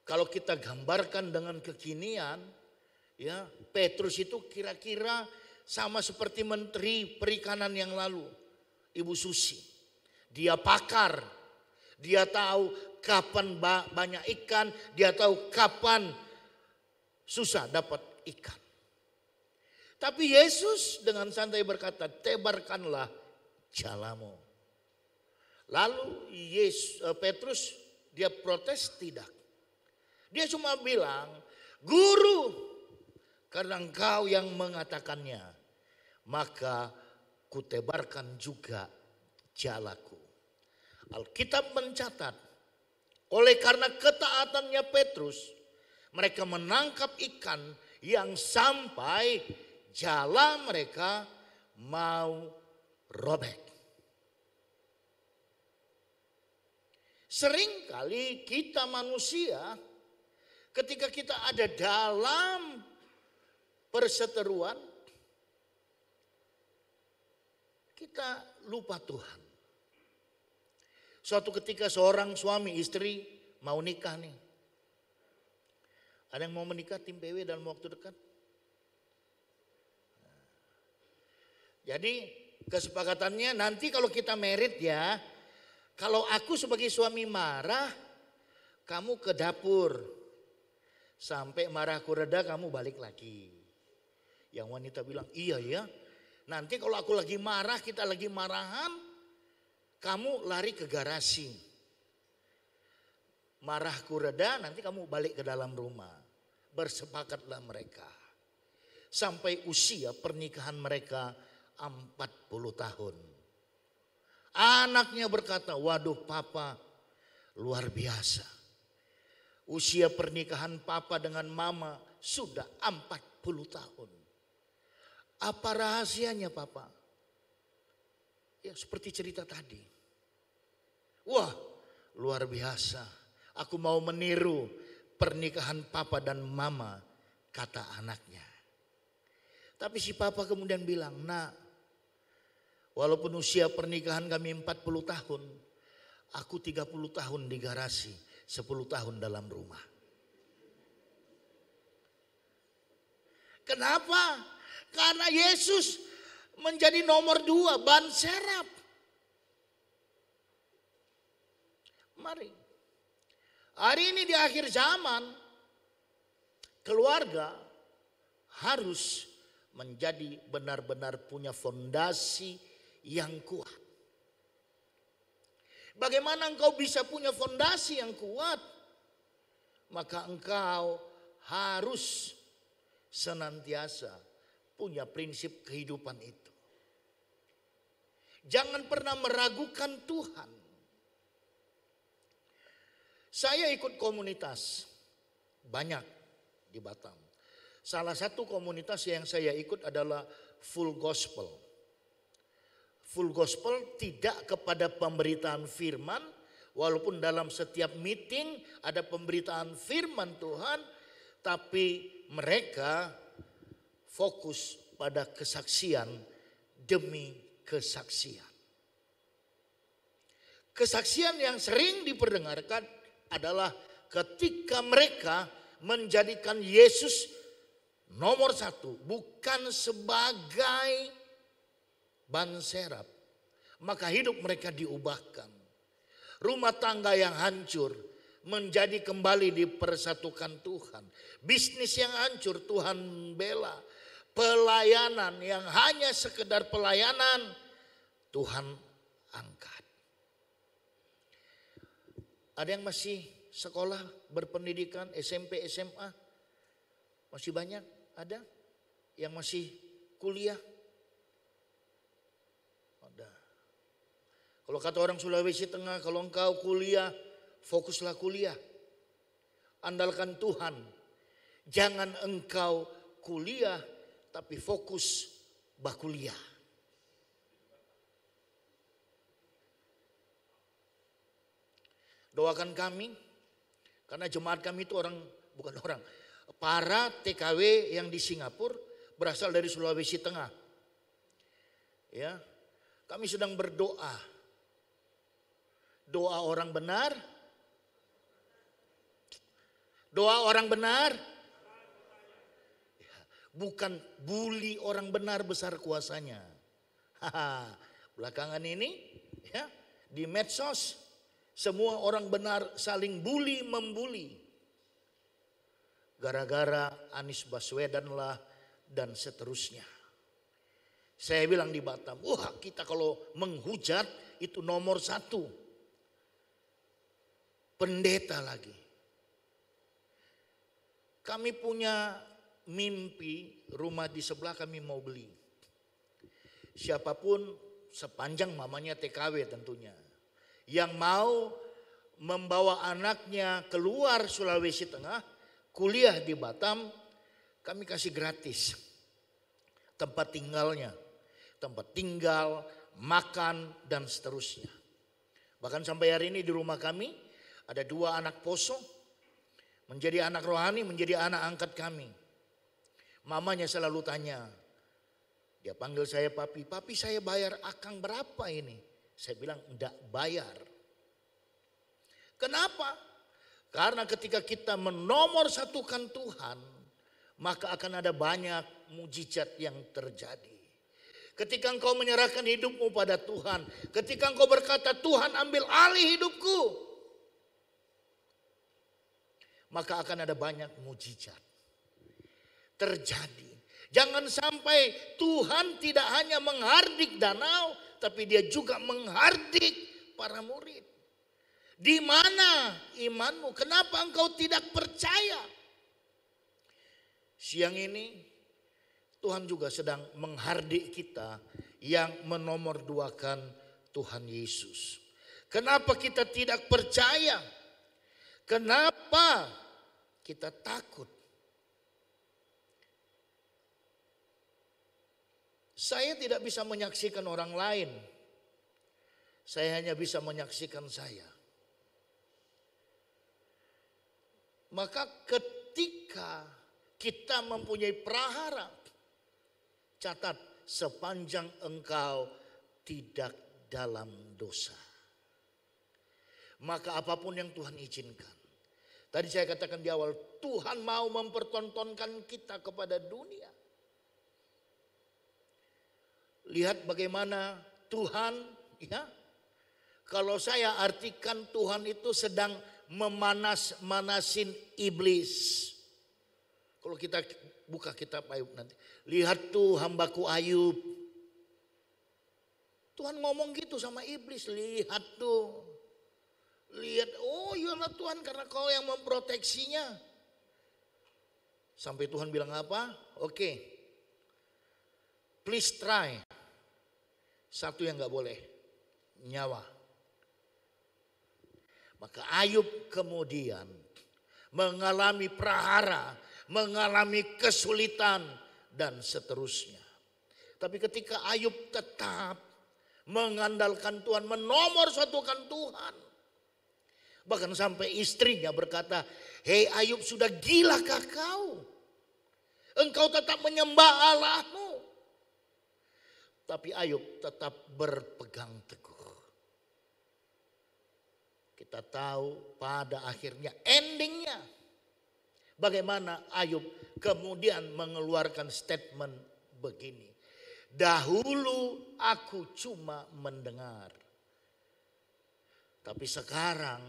kalau kita gambarkan dengan kekinian, ya Petrus itu kira-kira sama seperti Menteri Perikanan yang lalu, Ibu Susi. Dia pakar, dia tahu kapan banyak ikan, dia tahu kapan susah dapat ikan. Tapi Yesus dengan santai berkata, tebarkanlah jalamu. Lalu Petrus dia protes tidak. Dia cuma bilang, guru, karena engkau yang mengatakannya, maka kutebarkan juga jalaku. Alkitab mencatat, oleh karena ketaatannya Petrus, mereka menangkap ikan yang sampai jala mereka mau robek. Seringkali kita manusia, ketika kita ada dalam perseteruan, kita lupa Tuhan. Suatu ketika seorang suami istri mau nikah nih. Ada yang mau menikah tim PW dalam waktu dekat? Jadi kesepakatannya nanti kalau kita merit ya, kalau aku sebagai suami marah, kamu ke dapur. Sampai marahku reda kamu balik lagi. Yang wanita bilang, iya ya. Nanti kalau aku lagi marah, kita lagi marahan, kamu lari ke garasi. Marahku reda, nanti kamu balik ke dalam rumah. Bersepakatlah mereka. Sampai usia pernikahan mereka 40 tahun. Anaknya berkata, waduh papa luar biasa. Usia pernikahan papa dengan mama sudah 40 tahun. Apa rahasianya papa? Ya seperti cerita tadi. Wah luar biasa. Aku mau meniru pernikahan papa dan mama, kata anaknya. Tapi si papa kemudian bilang, nak, walaupun usia pernikahan kami 40 tahun, aku 30 tahun di garasi. 10 tahun dalam rumah. Kenapa? Karena Yesus menjadi nomor 2 ban serap. Mari. Hari ini di akhir zaman, keluarga harus menjadi benar-benar punya fondasi yang kuat. Bagaimana engkau bisa punya fondasi yang kuat? Maka engkau harus senantiasa punya prinsip kehidupan itu. Jangan pernah meragukan Tuhan. Saya ikut komunitas banyak di Batam. Salah satu komunitas yang saya ikut adalah Full Gospel. Full Gospel tidak kepada pemberitaan firman, walaupun dalam setiap meeting ada pemberitaan firman Tuhan, tapi mereka fokus pada kesaksian demi kesaksian. Kesaksian yang sering diperdengarkan adalah ketika mereka menjadikan Yesus nomor 1, bukan sebagai ban serap, maka hidup mereka diubahkan. Rumah tangga yang hancur menjadi kembali dipersatukan Tuhan. Bisnis yang hancur Tuhan bela. Pelayanan yang hanya sekedar pelayanan Tuhan angkat. Ada yang masih sekolah berpendidikan SMP, SMA? Masih banyak? Ada? Yang masih kuliah? Kalau kata orang Sulawesi Tengah, kalau engkau kuliah, fokuslah kuliah. Andalkan Tuhan. Jangan engkau kuliah, tapi fokus bakuliah. Doakan kami, karena jemaat kami itu para TKW yang di Singapura berasal dari Sulawesi Tengah. Ya, kami sedang berdoa. Doa orang benar. Doa orang benar. Bukan bully orang benar besar kuasanya. Belakangan ini ya di medsos semua orang benar saling bully membuli. Gara-gara Anies Baswedan lah dan seterusnya. Saya bilang di Batam, wah kita kalau menghujat itu nomor 1. Pendeta lagi. Kami punya mimpi rumah di sebelah kami mau beli. Siapapun sepanjang mamanya TKW tentunya. Yang mau membawa anaknya keluar Sulawesi Tengah, kuliah di Batam, kami kasih gratis. Tempat tinggalnya, tempat tinggal, makan dan seterusnya. Bahkan sampai hari ini di rumah kami, ada 2 anak poso, menjadi anak rohani, menjadi anak angkat kami. Mamanya selalu tanya, dia panggil saya papi, papi saya bayar akang berapa ini? Saya bilang enggak bayar. Kenapa? Karena ketika kita menomorsatukan Tuhan, maka akan ada banyak mujizat yang terjadi. Ketika engkau menyerahkan hidupmu pada Tuhan, ketika engkau berkata Tuhan ambil alih hidupku, maka akan ada banyak mujizat terjadi. Jangan sampai Tuhan tidak hanya menghardik danau, tapi dia juga menghardik para murid. Di mana imanmu? Kenapa engkau tidak percaya? Siang ini Tuhan juga sedang menghardik kita yang menomorduakan Tuhan Yesus. Kenapa kita tidak percaya? Kenapa kita takut? Saya tidak bisa menyaksikan orang lain. Saya hanya bisa menyaksikan saya. Maka ketika kita mempunyai prahara, catat sepanjang engkau tidak dalam dosa. Maka apapun yang Tuhan izinkan. Tadi saya katakan di awal, Tuhan mau mempertontonkan kita kepada dunia. Lihat bagaimana Tuhan, ya. Kalau saya artikan Tuhan itu sedang memanas-manasin iblis. Kalau kita buka kitab Ayub nanti. Lihat tuh hambaku Ayub. Tuhan ngomong gitu sama iblis, lihat tuh. Lihat, oh iyalah Tuhan karena kau yang memproteksinya. Sampai Tuhan bilang apa? Oke. Please try. Satu yang gak boleh. Nyawa. Maka Ayub kemudian mengalami prahara, mengalami kesulitan dan seterusnya. Tapi ketika Ayub tetap mengandalkan Tuhan, menomorsatukan Tuhan. Bahkan sampai istrinya berkata, hei Ayub sudah gilakah kau? Engkau tetap menyembah Allahmu. Tapi Ayub tetap berpegang teguh. Kita tahu pada akhirnya endingnya. Bagaimana Ayub kemudian mengeluarkan statement begini. Dahulu aku cuma mendengar. Tapi sekarang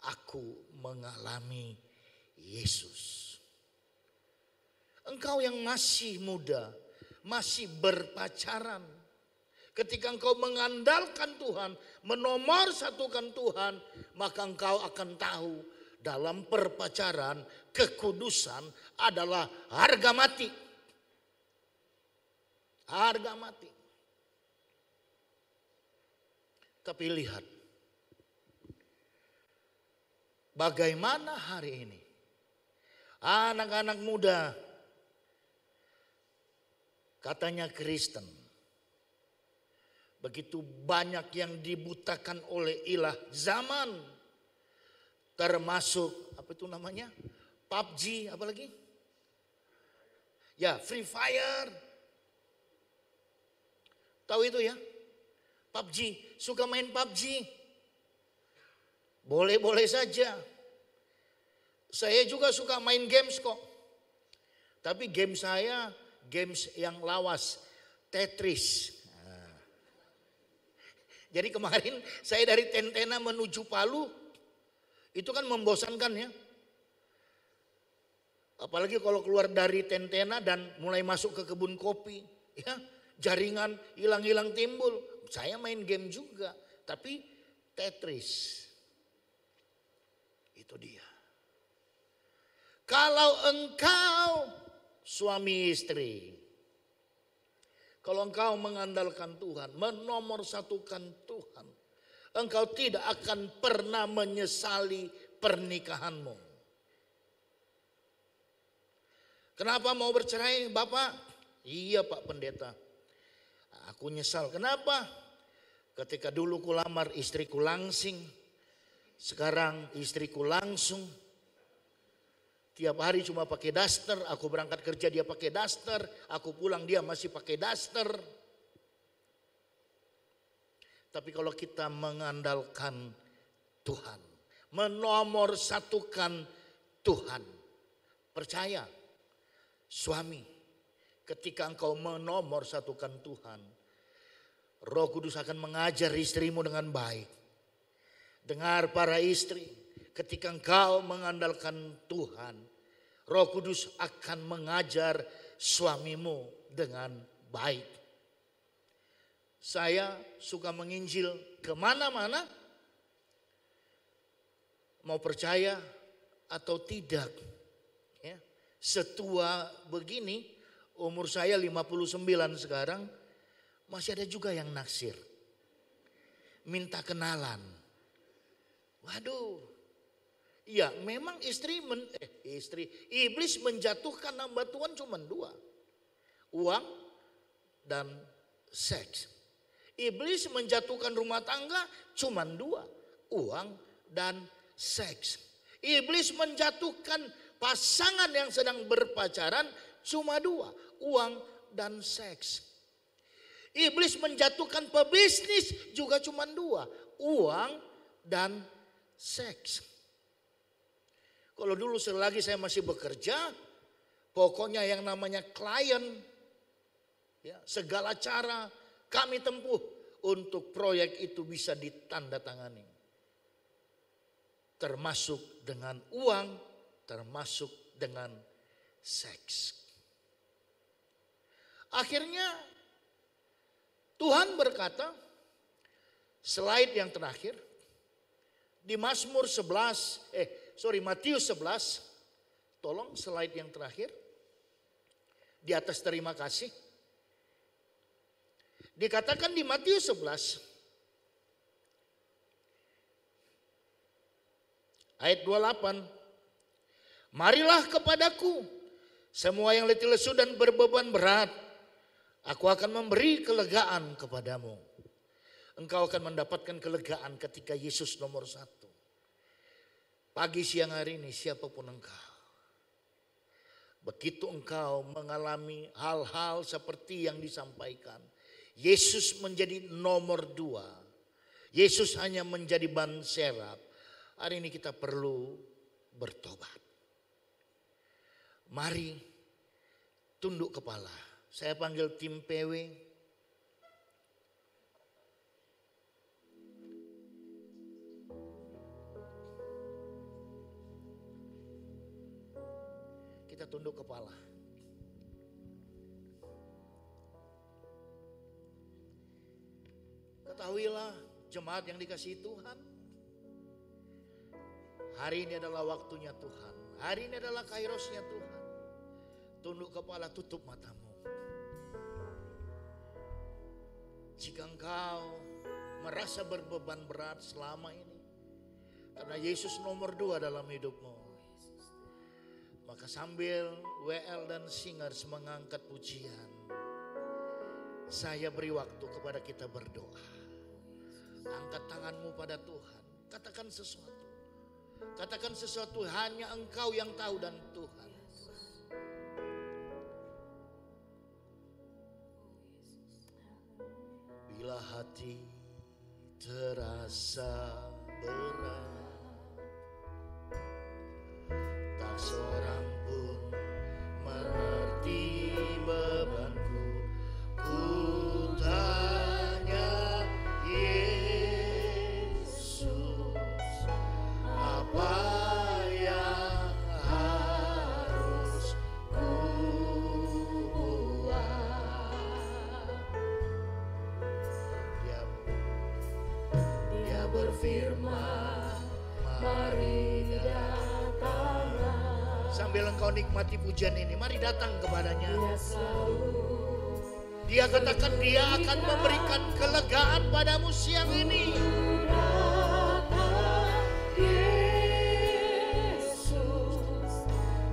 aku mengalami Yesus. Engkau yang masih muda, masih berpacaran. Ketika engkau mengandalkan Tuhan, menomorsatukan Tuhan, maka engkau akan tahu dalam perpacaran kekudusan adalah harga mati. Harga mati. Tapi lihat, bagaimana hari ini anak-anak muda katanya Kristen, begitu banyak yang dibutakan oleh ilah zaman, termasuk apa itu namanya, PUBG, apa lagi? Ya, Free Fire. Tahu itu ya? PUBG, suka main PUBG. Boleh-boleh saja. Saya juga suka main games kok. Tapi game saya, games yang lawas, Tetris. Nah. Jadi kemarin saya dari Tentena menuju Palu, itu kan membosankan ya. Apalagi kalau keluar dari Tentena dan mulai masuk ke kebun kopi, ya, jaringan hilang-hilang timbul. Saya main game juga, tapi Tetris. Itu dia. Kalau engkau suami istri, kalau engkau mengandalkan Tuhan, menomorsatukan Tuhan, engkau tidak akan pernah menyesali pernikahanmu. Kenapa mau bercerai, Bapak? Iya, Pak Pendeta. Aku nyesal. Kenapa? Ketika dulu kulamar istriku langsing, sekarang istriku langsung. Tiap hari cuma pakai daster, aku berangkat kerja dia pakai daster, aku pulang dia masih pakai daster. Tapi kalau kita mengandalkan Tuhan, menomorsatukan Tuhan, percaya suami, ketika engkau menomorsatukan Tuhan, Roh Kudus akan mengajar istrimu dengan baik. Dengar para istri, ketika engkau mengandalkan Tuhan, Roh Kudus akan mengajar suamimu dengan baik. Saya suka menginjil kemana-mana, mau percaya atau tidak. Ya, setua begini, umur saya 59 sekarang, masih ada juga yang naksir. Minta kenalan. Waduh. Ya memang iblis menjatuhkan hamba Tuhan cuma dua. Uang dan seks. Iblis menjatuhkan rumah tangga cuma dua. Uang dan seks. Iblis menjatuhkan pasangan yang sedang berpacaran cuma dua. Uang dan seks. Iblis menjatuhkan pebisnis juga cuma dua. Uang dan seks. Kalau dulu selagi saya masih bekerja, pokoknya yang namanya klien, ya, segala cara kami tempuh untuk proyek itu bisa ditandatangani. Termasuk dengan uang, termasuk dengan seks. Akhirnya Tuhan berkata, slide yang terakhir, di Matius 11, tolong slide yang terakhir, di atas terima kasih. Dikatakan di Matius 11, ayat 28, marilah kepadaku semua yang letih lesu dan berbeban berat, aku akan memberi kelegaan kepadamu. Engkau akan mendapatkan kelegaan ketika Yesus nomor satu. Pagi siang hari ini siapapun engkau. Begitu engkau mengalami hal-hal seperti yang disampaikan. Yesus menjadi nomor dua. Yesus hanya menjadi ban serap. Hari ini kita perlu bertobat. Mari tunduk kepala. Saya panggil tim PW. Kita tunduk kepala. Ketahuilah jemaat yang dikasihi Tuhan. Hari ini adalah waktunya Tuhan. Hari ini adalah kairosnya Tuhan. Tunduk kepala, tutup matamu. Jika engkau merasa berbeban berat selama ini, karena Yesus nomor 2 dalam hidupmu, maka sambil WL dan Singers mengangkat pujian, saya beri waktu kepada kita berdoa. Angkat tanganmu pada Tuhan, katakan sesuatu. Katakan sesuatu, hanya Engkau yang tahu dan Tuhan. Bila hati terasa berat, tak seorang pun mengerti bebanku, ku tanya Yesus, apa yang harus ku buat? Dia berfirman, mari datanglah. Sambil engkau nikmati pujian ini, mari datang kepadanya. Dia katakan dia akan memberikan kelegaan padamu siang ini.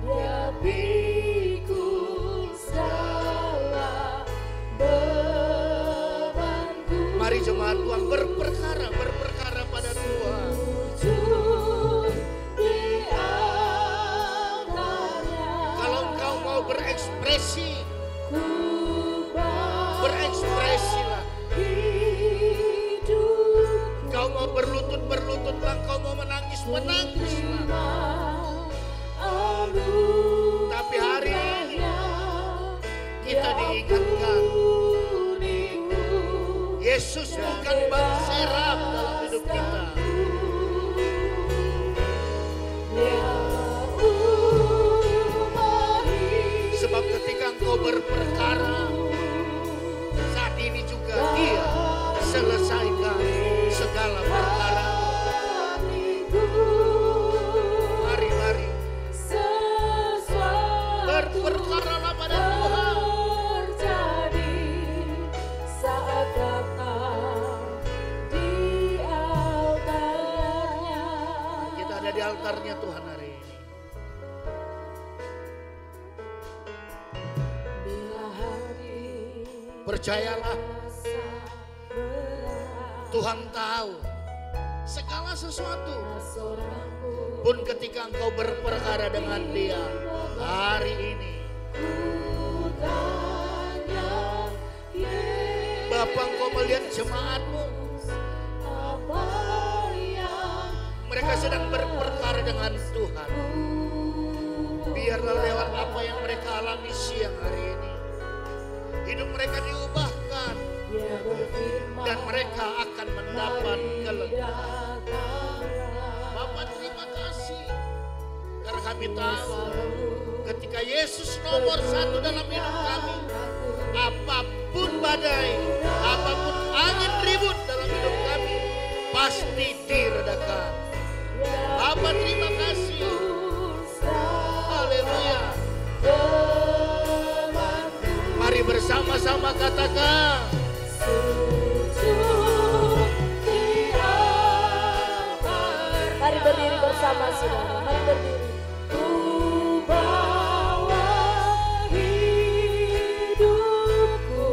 Dia pikul segala bebanku. Mari jemaat Tuhan berperkara pada Tuhan. Kalau engkau mau berekspresi, berekspresilah. Kau mau berlutut-berlututlah, kau mau menangislah. Tapi hari ini kita diingatkan, Yesus bukan ban serap dalam hidup kita. Sebab ketika engkau berperkara, saat ini juga Dia selesaikan segala perkara. Mari berperkaralah pada Tuhan. Saat datang di altarnya. Kita ada di altarnya Tuhan hari ini. Percayalah, Tuhan tahu segala sesuatu. Pun ketika engkau berperkara dengan Dia hari ini, Bapa, engkau melihat jemaatmu, mereka sedang berperkara dengan Tuhan. Biarlah lewat apa yang mereka alami siang hari ini, hidup mereka diubahkan dan mereka akan mendapat kelegaan. Bapa, terima kasih karena kami tahu ketika Yesus nomor 1 dalam hidup kami, apapun badai, apapun angin ribut dalam hidup kami pasti diredakan. Bapa, terima kasih. Haleluya. Mari bersama-sama katakan, mari berdiri bersama saudara, mari berdiri. Ubah hidupku.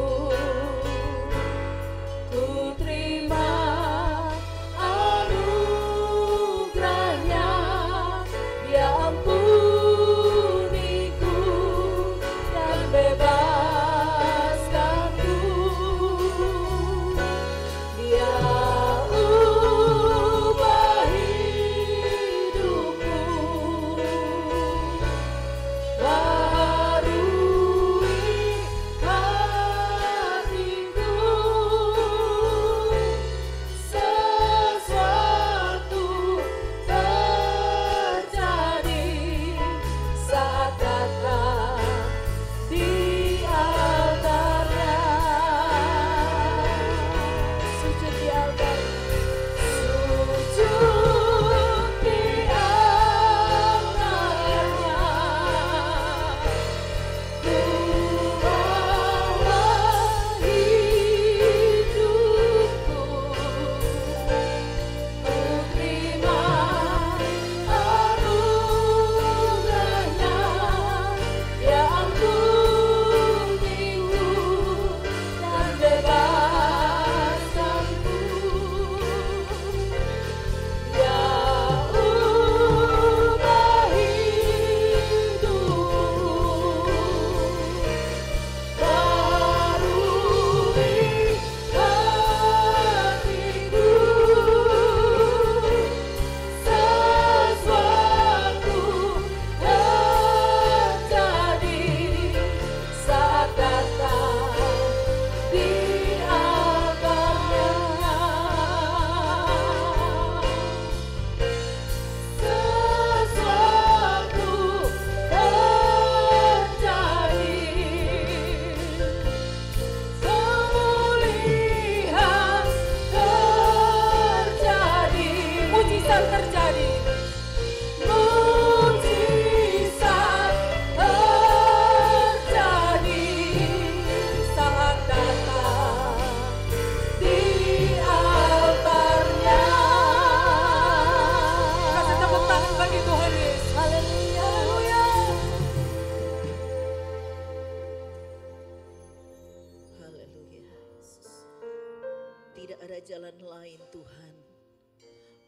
jalan lain Tuhan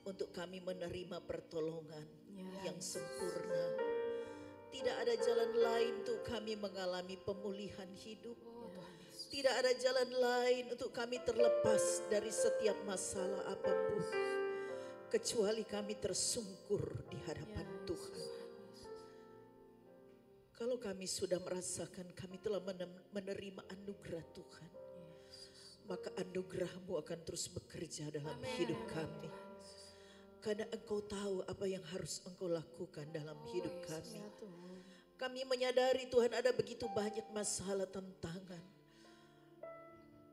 untuk kami menerima pertolongan yang sempurna. Tidak ada jalan lain untuk kami mengalami pemulihan hidup. Tidak ada jalan lain untuk kami terlepas dari setiap masalah apapun, kecuali kami tersungkur di hadapan Tuhan. Kalau kami sudah merasakan kami telah menerima anugerah Tuhan, maka anugerah-Mu akan terus bekerja dalam hidup kami. Karena Engkau tahu apa yang harus Engkau lakukan dalam hidup kami. Kami menyadari Tuhan ada begitu banyak masalah, tantangan.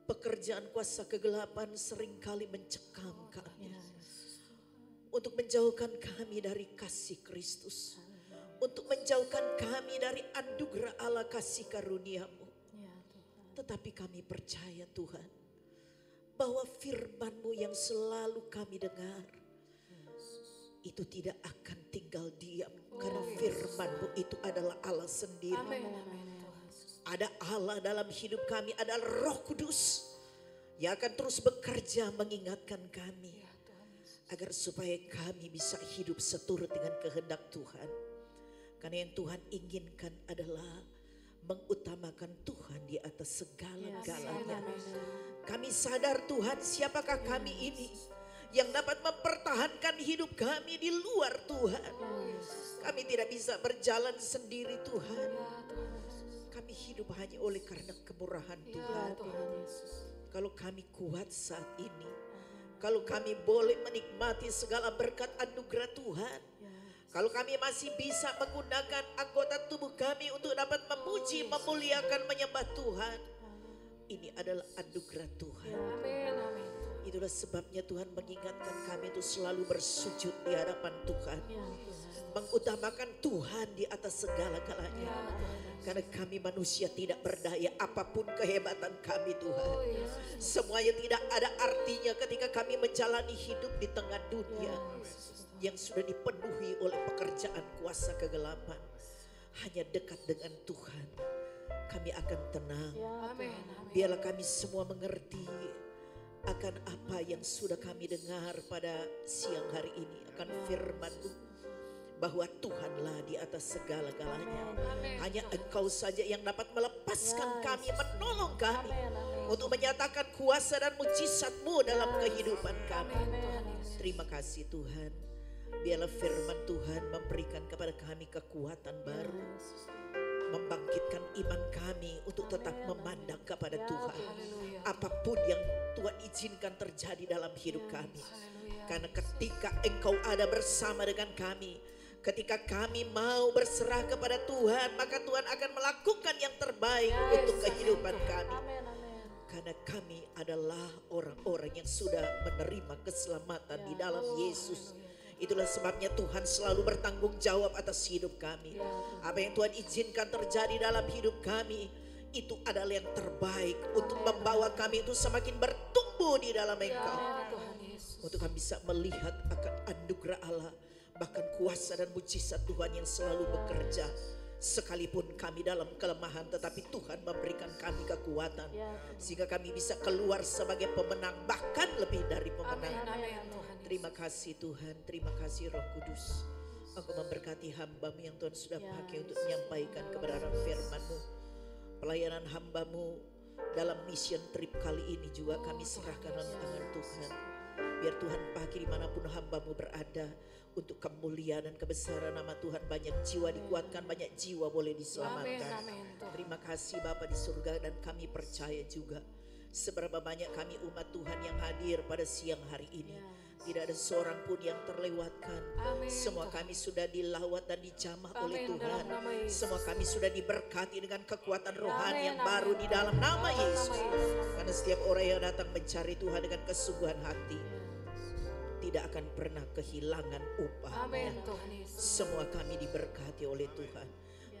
Pekerjaan kuasa kegelapan seringkali mencekam kami. Untuk menjauhkan kami dari kasih Kristus. Untuk menjauhkan kami dari anugerah Allah kasih karunia-Mu. Tetapi kami percaya Tuhan, bahwa firman-Mu yang selalu kami dengar, itu tidak akan tinggal diam. Karena firman-Mu itu adalah Allah sendiri. Ada Allah dalam hidup kami, ada Roh Kudus yang akan terus bekerja mengingatkan kami. Agar supaya kami bisa hidup seturut dengan kehendak Tuhan. Karena yang Tuhan inginkan adalah mengutamakan Tuhan di atas segala-galanya. Kami sadar Tuhan, siapakah kami ini yang dapat mempertahankan hidup kami di luar Tuhan. Kami tidak bisa berjalan sendiri Tuhan. Kami hidup hanya oleh karena kemurahan Tuhan. Kalau kami kuat saat ini, kalau kami boleh menikmati segala berkat anugerah Tuhan, kalau kami masih bisa menggunakan anggota tubuh kami untuk dapat memuji, memuliakan, menyembah Tuhan, ini adalah anugerah Tuhan. Itulah sebabnya Tuhan mengingatkan kami untuk selalu bersujud di hadapan Tuhan. Mengutamakan Tuhan di atas segala-galanya. Karena kami manusia tidak berdaya, apapun kehebatan kami Tuhan. Semuanya tidak ada artinya ketika kami menjalani hidup di tengah dunia yang sudah dipenuhi oleh pekerjaan kuasa kegelapan. Hanya dekat dengan Tuhan kami akan tenang. Biarlah kami semua mengerti akan apa yang sudah kami dengar pada siang hari ini, akan firman-Mu, bahwa Tuhanlah di atas segala-galanya. Hanya Engkau saja yang dapat melepaskan kami, menolong kami untuk menyatakan kuasa dan mujizat-Mu dalam kehidupan kami. Terima kasih Tuhan. Biarlah firman Tuhan memberikan kepada kami kekuatan baru, membangkitkan iman kami untuk tetap memandang kepada Tuhan. Apapun yang Tuhan izinkan terjadi dalam hidup kami. Karena ketika Engkau ada bersama dengan kami, ketika kami mau berserah kepada Tuhan, maka Tuhan akan melakukan yang terbaik untuk kehidupan kami. Karena kami adalah orang-orang yang sudah menerima keselamatan di dalam Yesus. Itulah sebabnya Tuhan selalu bertanggung jawab atas hidup kami. Apa yang Tuhan izinkan terjadi dalam hidup kami, itu adalah yang terbaik untuk membawa kami itu semakin bertumbuh di dalam Engkau. Untuk kami bisa melihat akan anugerah Allah, bahkan kuasa dan mujizat Tuhan yang selalu bekerja. Sekalipun kami dalam kelemahan, tetapi Tuhan memberikan kami kekuatan. Sehingga kami bisa keluar sebagai pemenang, bahkan lebih dari pemenang. Terima kasih Tuhan, terima kasih Roh Kudus. Engkau memberkati hamba-Mu yang Tuhan sudah pakai untuk menyampaikan kebenaran firman-Mu. Pelayanan hamba-Mu dalam mission trip kali ini juga kami serahkan dalam tangan Tuhan. Biar Tuhan pakai dimanapun hamba-Mu berada, untuk kemuliaan dan kebesaran nama Tuhan, banyak jiwa dikuatkan, banyak jiwa boleh diselamatkan. Terima kasih Bapa di surga, dan kami percaya juga seberapa banyak kami umat Tuhan yang hadir pada siang hari ini. Tidak ada seorang pun yang terlewatkan. Semua kami sudah dilawat dan dijamah oleh Tuhan. Semua kami sudah diberkati dengan kekuatan rohani yang baru di dalam nama Yesus. Karena setiap orang yang datang mencari Tuhan dengan kesungguhan hati, tidak akan pernah kehilangan upahnya. Semua kami diberkati oleh Tuhan.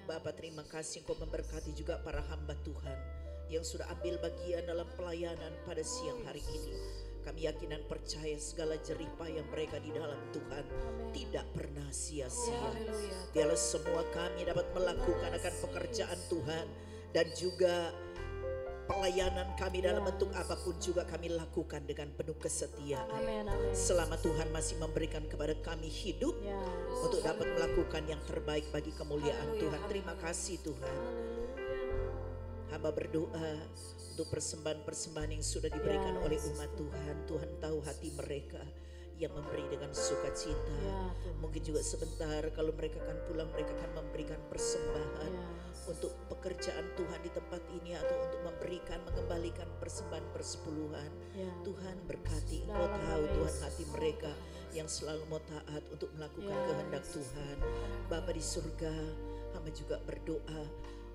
Bapak, terima kasih Engkau memberkati juga para hamba Tuhan yang sudah ambil bagian dalam pelayanan pada siang hari ini. Kami yakin dan percaya segala jerih payah mereka di dalam Tuhan tidak pernah sia-sia. Biarlah semua kami dapat melakukan akan pekerjaan Tuhan, dan juga pelayanan kami dalam bentuk apapun juga kami lakukan dengan penuh kesetiaan. Amin, amin. Selama Tuhan masih memberikan kepada kami hidup untuk dapat melakukan yang terbaik bagi kemuliaan Tuhan. Terima kasih Tuhan. Hamba berdoa untuk persembahan-persembahan yang sudah diberikan oleh umat Tuhan. Tuhan tahu hati mereka yang memberi dengan sukacita. Mungkin juga sebentar kalau mereka akan pulang, mereka akan memberikan persembahan untuk pekerjaan Tuhan di tempat ini, atau untuk memberikan, mengembalikan persembahan persepuluhan. Tuhan berkati, Engkau tahu Tuhan hati mereka yang selalu mau taat untuk melakukan kehendak Tuhan. Bapa di surga, hamba juga berdoa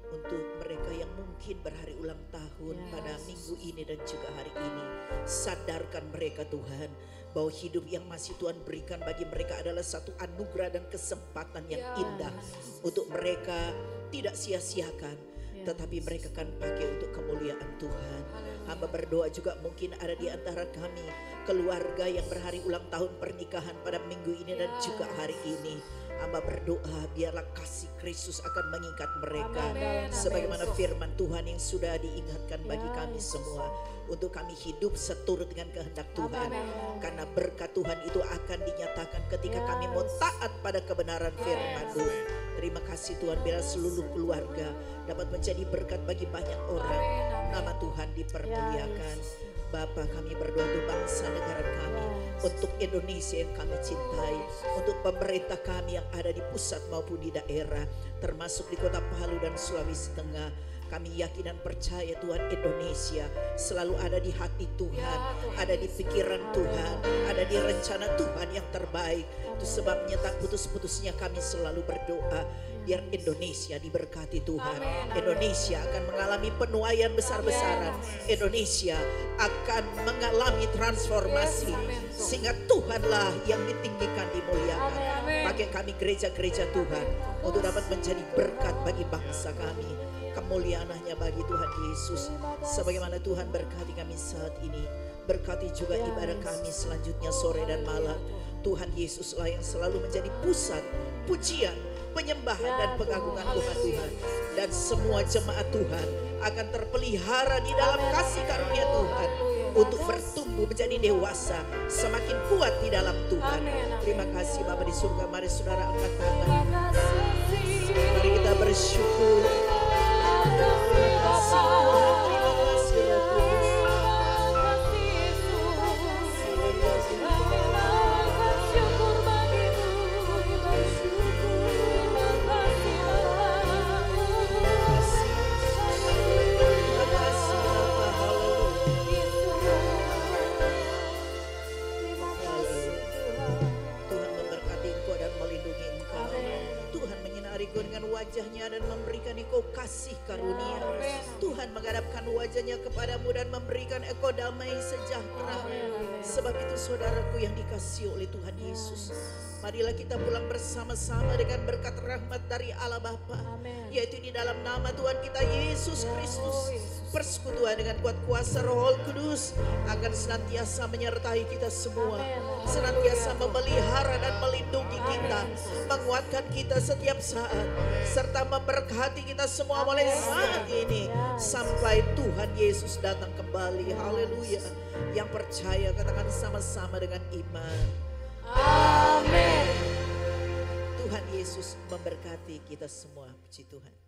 untuk mereka yang mungkin berhari ulang tahun pada minggu ini dan juga hari ini. Sadarkan mereka Tuhan, bahwa hidup yang masih Tuhan berikan bagi mereka adalah satu anugerah dan kesempatan yang indah untuk mereka tidak sia-siakan, tetapi mereka akan pakai untuk kemuliaan Tuhan. Hamba berdoa juga mungkin ada di antara kami keluarga yang berhari ulang tahun pernikahan pada minggu ini dan juga hari ini. Hamba berdoa biarlah kasih Kristus akan mengikat mereka, sebagaimana firman Tuhan yang sudah diingatkan bagi kami semua, untuk kami hidup seturut dengan kehendak Tuhan. Karena berkat Tuhan itu akan dinyatakan ketika kami mau taat pada kebenaran firman-Mu. Terima kasih Tuhan, biar seluruh keluarga dapat menjadi berkat bagi banyak orang. Nama Tuhan dipermuliakan. Bapa, kami berdoa untuk bangsa negara kami, untuk Indonesia yang kami cintai, untuk pemerintah kami yang ada di pusat maupun di daerah, termasuk di kota Palu dan Sulawesi Tengah. Kami yakin dan percaya Tuhan, Indonesia selalu ada di hati Tuhan, ada di pikiran Tuhan, ada di rencana Tuhan yang terbaik. Itu sebabnya tak putus-putusnya kami selalu berdoa, biar Indonesia diberkati Tuhan. Indonesia akan mengalami penuaian besar-besaran. Indonesia akan mengalami transformasi, sehingga Tuhanlah yang ditinggikan, dimuliakan. Pakai kami gereja-gereja Tuhan untuk dapat menjadi berkat bagi bangsa kami. Kemuliaan hanya bagi Tuhan Yesus. Sebagaimana Tuhan berkati kami saat ini, berkati juga ibadah kami selanjutnya sore dan malam. Tuhan Yesuslah yang selalu menjadi pusat pujian, penyembahan dan pengagungan umat Tuhan. Dan semua jemaat Tuhan akan terpelihara di dalam kasih karunia Tuhan, untuk bertumbuh menjadi dewasa, semakin kuat di dalam Tuhan. Terima kasih Bapa di surga. Mari saudara angkat tangan, mari kita bersyukur. Terima kasih Tuhan, terima kasih Tuhan. Dengan wajahnya dan memberikan engkau kasih karunia. Tuhan menghadapkan wajahnya kepadamu dan memberikan engkau damai sejahtera. Sebab itu saudaraku yang dikasihi oleh Tuhan Yesus, marilah kita pulang bersama-sama dengan berkat rahmat dari Allah Bapa, yaitu di dalam nama Tuhan kita Yesus Kristus. Persekutuan dengan kuat kuasa Roh Kudus akan senantiasa menyertai kita semua, senantiasa memelihara dan melindungi kita, menguatkan kita setiap saat, serta memberkati kita semua mulai saat ini sampai Tuhan Yesus datang kembali. Haleluya. Yang percaya katakan sama-sama dengan iman. Amin. Tuhan Yesus memberkati kita semua. Puji Tuhan.